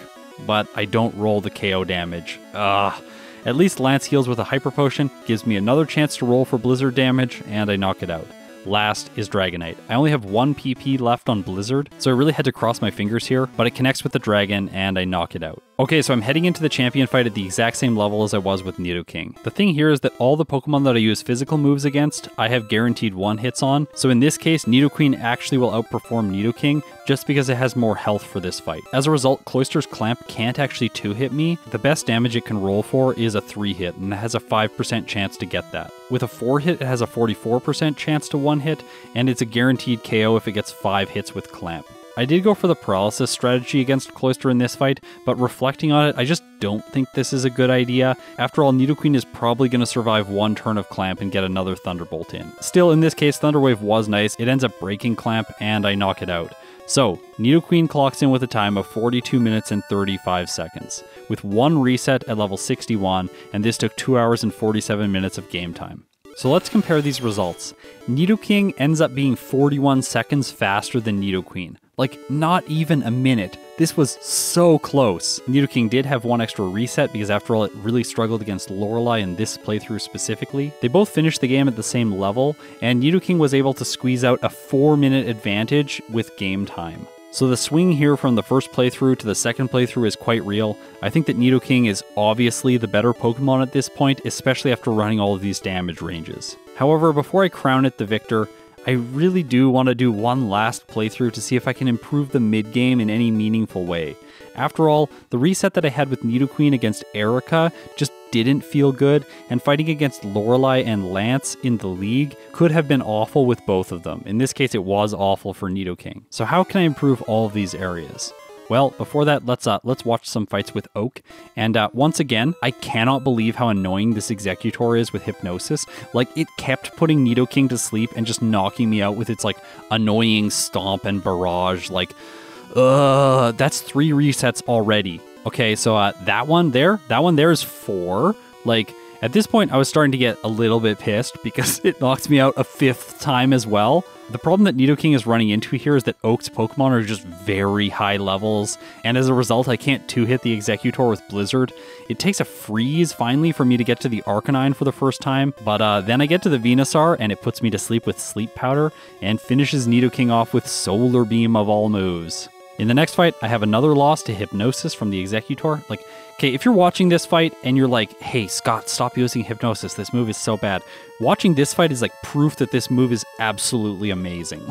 S1: but I don't roll the KO damage. At least Lance heals with a Hyper Potion, gives me another chance to roll for Blizzard damage, and I knock it out. Last is Dragonite. I only have 1 PP left on Blizzard, so I really had to cross my fingers here, but it connects with the dragon and I knock it out. Okay, so I'm heading into the champion fight at the exact same level as I was with Nidoking. The thing here is that all the Pokemon that I use physical moves against, I have guaranteed 1-hits on, so in this case, Nidoqueen actually will outperform Nidoking just because it has more health for this fight. As a result, Cloyster's Clamp can't actually 2-hit me. The best damage it can roll for is a 3-hit, and it has a 5% chance to get that. With a 4-hit, it has a 44% chance to 1-hit, and it's a guaranteed KO if it gets 5 hits with Clamp. I did go for the paralysis strategy against Cloyster in this fight, but reflecting on it, I just don't think this is a good idea. After all, Nidoqueen is probably going to survive 1 turn of Clamp and get another Thunderbolt in. Still, in this case, Thunder Wave was nice. It ends up breaking Clamp, and I knock it out. So, Nidoqueen clocks in with a time of 42 minutes and 35 seconds, with 1 reset at level 61, and this took 2 hours and 47 minutes of game time. So let's compare these results. Nidoking ends up being 41 seconds faster than Nidoqueen. Like, not even a minute. This was so close. Nidoking did have 1 extra reset because after all it really struggled against Lorelei in this playthrough specifically. They both finished the game at the same level, and Nidoking was able to squeeze out a 4-minute advantage with game time. So the swing here from the first playthrough to the second playthrough is quite real. I think that Nidoking is obviously the better Pokemon at this point, especially after running all of these damage ranges. However, before I crown it the victor, I really do want to do one last playthrough to see if I can improve the mid-game in any meaningful way. After all, the reset that I had with Nidoqueen against Erica just didn't feel good, and fighting against Lorelei and Lance in the league could have been awful with both of them. In this case, it was awful for Nidoking. So how can I improve all of these areas? Well, before that, let's watch some fights with Oak. And once again, I cannot believe how annoying this Executor is with Hypnosis. Like, it kept putting Nidoking to sleep and just knocking me out with its, like, annoying Stomp and Barrage. Like, that's 3 resets already. Okay, so that one there is 4. Like, at this point, I was starting to get a little bit pissed because it knocks me out a 5th time as well. The problem that Nidoking is running into here is that Oak's Pokemon are just very high levels, and as a result, I can't 2-hit the Executor with Blizzard. It takes a freeze, finally, for me to get to the Arcanine for the first time, but then I get to the Venusaur, and it puts me to sleep with Sleep Powder, and finishes Nidoking off with Solar Beam of all moves. In the next fight, I have another loss to Hypnosis from the Executor. Like, okay, if you're watching this fight and you're like, hey, Scott, stop using Hypnosis, this move is so bad. Watching this fight is like proof that this move is absolutely amazing.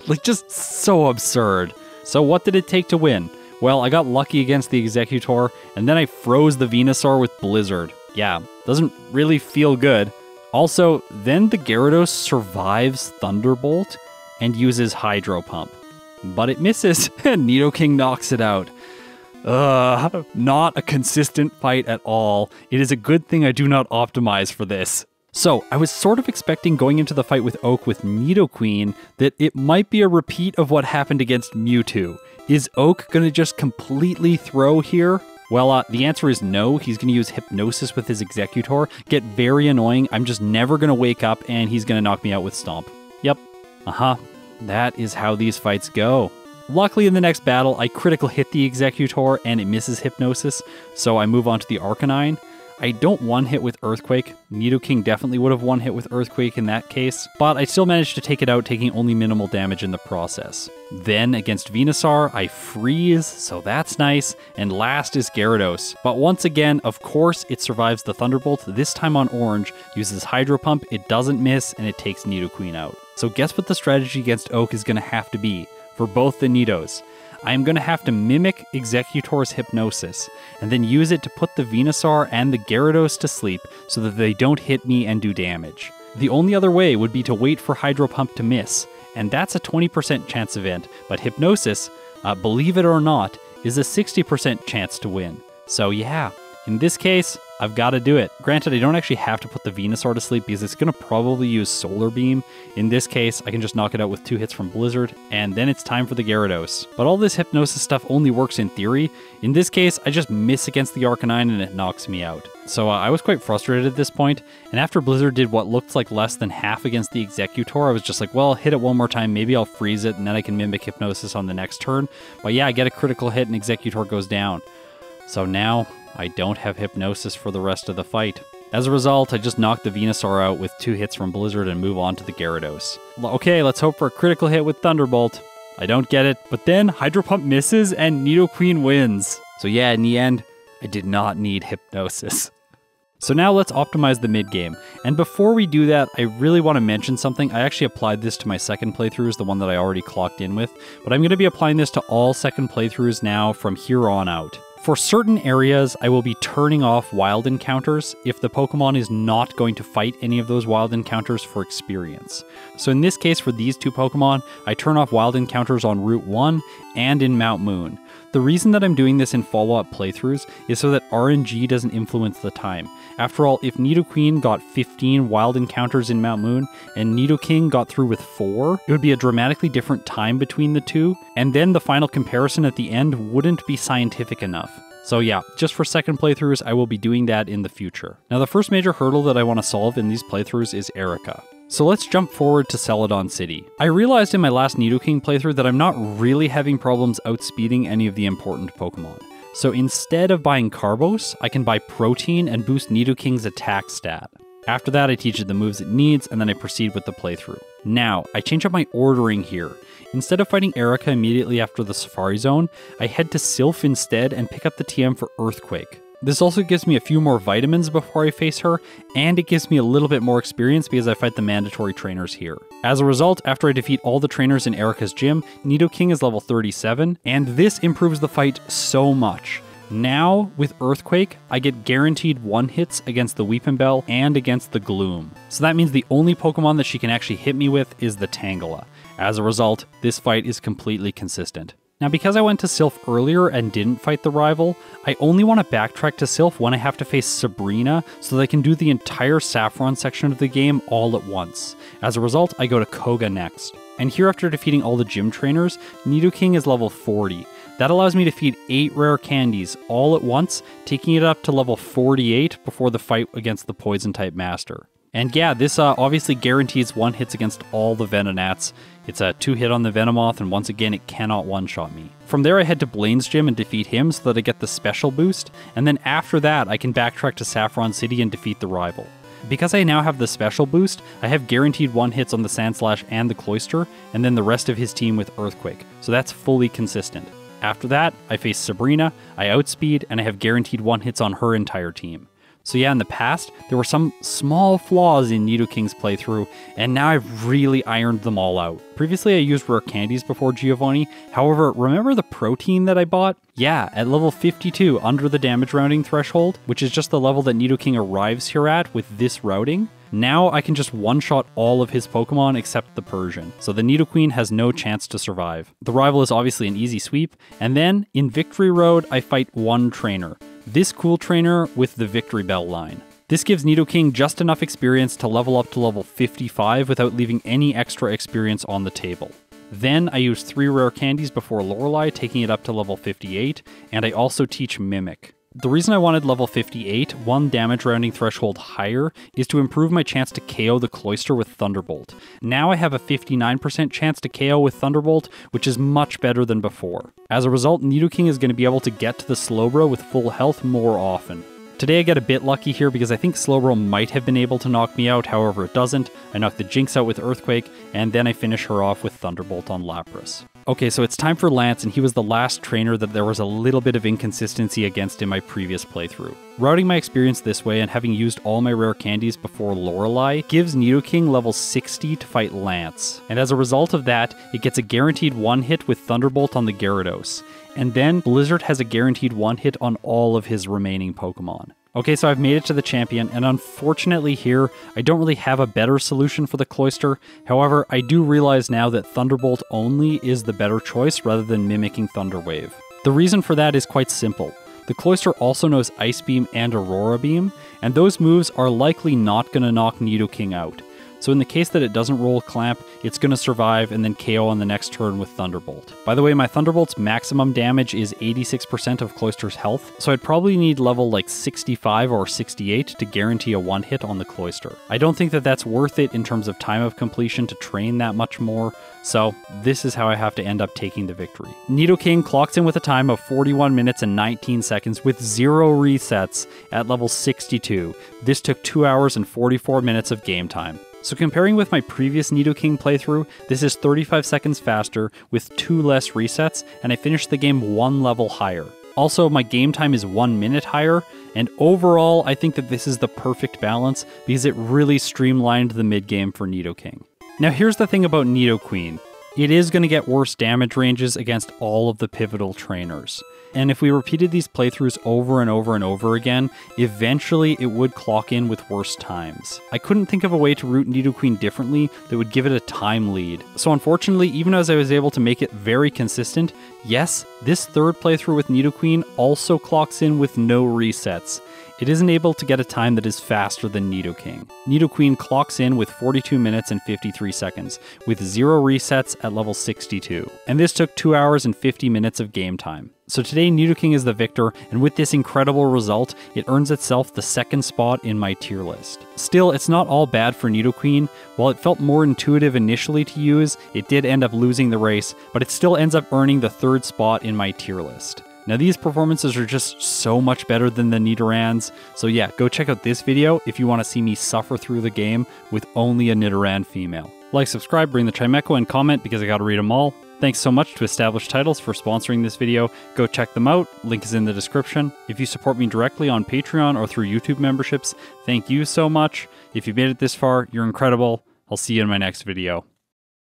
S1: Like, just so absurd. So what did it take to win? Well, I got lucky against the Executor, and then I froze the Venusaur with Blizzard. Yeah, doesn't really feel good. Also, then the Gyarados survives Thunderbolt and uses Hydro Pump. But it misses, and Nidoking knocks it out. Not a consistent fight at all. It is a good thing I do not optimize for this. So, I was sort of expecting going into the fight with Oak with Nidoqueen that it might be a repeat of what happened against Mewtwo. Is Oak gonna just completely throw here? Well, the answer is no. He's gonna use Hypnosis with his Executor, get very annoying, I'm just never gonna wake up, and he's gonna knock me out with Stomp. Yep. That is how these fights go. Luckily, in the next battle, I critical hit the Executor and it misses Hypnosis, so I move on to the Arcanine. I don't one-hit with Earthquake. Nidoking definitely would have one-hit with Earthquake in that case, but I still managed to take it out, taking only minimal damage in the process. Then, against Venusaur, I freeze, so that's nice, and last is Gyarados. But once again, of course, it survives the Thunderbolt, this time on Orange, uses Hydro Pump, it doesn't miss, and it takes Nidoqueen out. So guess what the strategy against Oak is going to have to be, for both the Nidos. I am going to have to mimic Executor's Hypnosis, and then use it to put the Venusaur and the Gyarados to sleep so that they don't hit me and do damage. The only other way would be to wait for Hydro Pump to miss, and that's a 20% chance event, but Hypnosis, believe it or not, is a 60% chance to win. So yeah, In this case, I've got to do it. Granted, I don't actually have to put the Venusaur to sleep because it's going to probably use Solar Beam. In this case, I can just knock it out with 2 hits from Blizzard, and then it's time for the Gyarados. But all this Hypnosis stuff only works in theory. In this case, I just miss against the Arcanine and it knocks me out. So I was quite frustrated at this point, and after Blizzard did what looked like less than half against the Exeggutor, I was just like, well, hit it one more time, maybe I'll freeze it, and then I can Mimic Hypnosis on the next turn. But yeah, I get a critical hit and Exeggutor goes down. So now, I don't have Hypnosis for the rest of the fight. As a result, I just knock the Venusaur out with 2 hits from Blizzard and move on to the Gyarados. Okay, let's hope for a critical hit with Thunderbolt. I don't get it, but then Hydro Pump misses and Nidoqueen wins. So yeah, in the end, I did not need Hypnosis. So now let's optimize the mid-game. And before we do that, I really want to mention something. I actually applied this to my second playthroughs, the one that I already clocked in with, but I'm going to be applying this to all second playthroughs now from here on out. For certain areas, I will be turning off wild encounters if the Pokemon is not going to fight any of those wild encounters for experience. So in this case, for these 2 Pokemon, I turn off wild encounters on Route 1 and in Mount Moon. The reason that I'm doing this in follow-up playthroughs is so that RNG doesn't influence the time. After all, if Nidoqueen got 15 wild encounters in Mount Moon and Nidoking got through with 4, it would be a dramatically different time between the 2, and then the final comparison at the end wouldn't be scientific enough. So yeah, just for second playthroughs, I will be doing that in the future. Now the first major hurdle that I want to solve in these playthroughs is Erica. So let's jump forward to Celadon City. I realized in my last Nidoking playthrough that I'm not really having problems outspeeding any of the important Pokemon. So instead of buying Carbos, I can buy Protein and boost Nidoking's attack stat. After that, I teach it the moves it needs, and then I proceed with the playthrough. Now, I change up my ordering here. Instead of fighting Erica immediately after the Safari Zone, I head to Sylph instead and pick up the TM for Earthquake. This also gives me a few more vitamins before I face her, and it gives me a little bit more experience because I fight the mandatory trainers here. As a result, after I defeat all the trainers in Erica's gym, Nidoking is level 37, and this improves the fight so much. Now, with Earthquake, I get guaranteed 1-hits against the Weepinbell and against the Gloom. So that means the only Pokemon that she can actually hit me with is the Tangela. As a result, this fight is completely consistent. Now, because I went to Sylph earlier and didn't fight the rival, I only want to backtrack to Sylph when I have to face Sabrina so that I can do the entire Saffron section of the game all at once. As a result, I go to Koga next. And here, after defeating all the gym trainers, Nidoking is level 40. That allows me to feed 8 rare candies all at once, taking it up to level 48 before the fight against the Poison-type Master. And yeah, this obviously guarantees 1-hits against all the Venonats. It's a 2-hit on the Venomoth, and once again, it cannot one-shot me. From there, I head to Blaine's gym and defeat him so that I get the special boost, and then after that, I can backtrack to Saffron City and defeat the rival. Because I now have the special boost, I have guaranteed 1-hits on the Sandslash and the Cloyster, and then the rest of his team with Earthquake, so that's fully consistent. After that, I face Sabrina, I outspeed, and I have guaranteed 1-hits on her entire team. So yeah, in the past, there were some small flaws in Nidoking's playthrough, and now I've really ironed them all out. Previously, I used rare candies before Giovanni. However, remember the Protein that I bought? Yeah, at level 52, under the damage rounding threshold, which is just the level that Nidoking arrives here at with this routing. Now I can just one-shot all of his Pokemon except the Persian, so the Nidoqueen has no chance to survive. The rival is obviously an easy sweep, and then, in Victory Road, I fight one trainer. This cool trainer with the Victory Bell line. This gives Nidoking just enough experience to level up to level 55 without leaving any extra experience on the table. Then I use 3 rare candies before Lorelei, taking it up to level 58, and I also teach Mimic. The reason I wanted level 58, one damage rounding threshold higher, is to improve my chance to KO the Cloyster with Thunderbolt. Now I have a 59% chance to KO with Thunderbolt, which is much better than before. As a result, Nidoking is going to be able to get to the Slowbro with full health more often. Today I get a bit lucky here because I think Slowbro might have been able to knock me out, however it doesn't. I knock the Jinx out with Earthquake, and then I finish her off with Thunderbolt on Lapras. Okay, so it's time for Lance, and he was the last trainer that there was a little bit of inconsistency against in my previous playthrough. Routing my experience this way and having used all my rare candies before Lorelei gives Nidoking level 60 to fight Lance. And as a result of that, it gets a guaranteed 1-hit with Thunderbolt on the Gyarados. And then Blizzard has a guaranteed 1-hit on all of his remaining Pokemon. Okay, so I've made it to the champion, and unfortunately here, I don't really have a better solution for the Cloyster. However, I do realize now that Thunderbolt only is the better choice rather than mimicking Thunder Wave. The reason for that is quite simple. The Cloyster also knows Ice Beam and Aurora Beam, and those moves are likely not going to knock Nidoking out. So in the case that it doesn't roll Clamp, it's going to survive and then KO on the next turn with Thunderbolt. By the way, my Thunderbolt's maximum damage is 86% of Cloyster's health, so I'd probably need level like 65 or 68 to guarantee a one-hit on the Cloyster. I don't think that that's worth it in terms of time of completion to train that much more, so this is how I have to end up taking the victory. Nidoking clocks in with a time of 41 minutes and 19 seconds with 0 resets at level 62. This took 2 hours and 44 minutes of game time. So comparing with my previous Nidoking playthrough, this is 35 seconds faster with 2 less resets, and I finished the game 1 level higher. Also, my game time is 1 minute higher, and overall, I think that this is the perfect balance because it really streamlined the mid-game for Nidoking. Now here's the thing about Nidoqueen. It is going to get worse damage ranges against all of the pivotal trainers. And if we repeated these playthroughs over and over and over again, eventually it would clock in with worse times. I couldn't think of a way to route Nidoqueen differently that would give it a time lead. So unfortunately, even as I was able to make it very consistent, yes, this third playthrough with Nidoqueen also clocks in with no resets. It isn't able to get a time that is faster than Nidoking. Nidoqueen clocks in with 42 minutes and 53 seconds, with 0 resets at level 62. And this took 2 hours and 50 minutes of game time. So today Nidoking is the victor, and with this incredible result, it earns itself the second spot in my tier list. Still, it's not all bad for Nidoqueen. While it felt more intuitive initially to use, it did end up losing the race, but it still ends up earning the third spot in my tier list. Now these performances are just so much better than the Nidorans, so yeah, go check out this video if you want to see me suffer through the game with only a Nidoran female. Like, subscribe, bring the Chimecho, and comment because I gotta read them all. Thanks so much to Established Titles for sponsoring this video. Go check them out, link is in the description. If you support me directly on Patreon or through YouTube memberships, thank you so much. If you made it this far, you're incredible. I'll see you in my next video.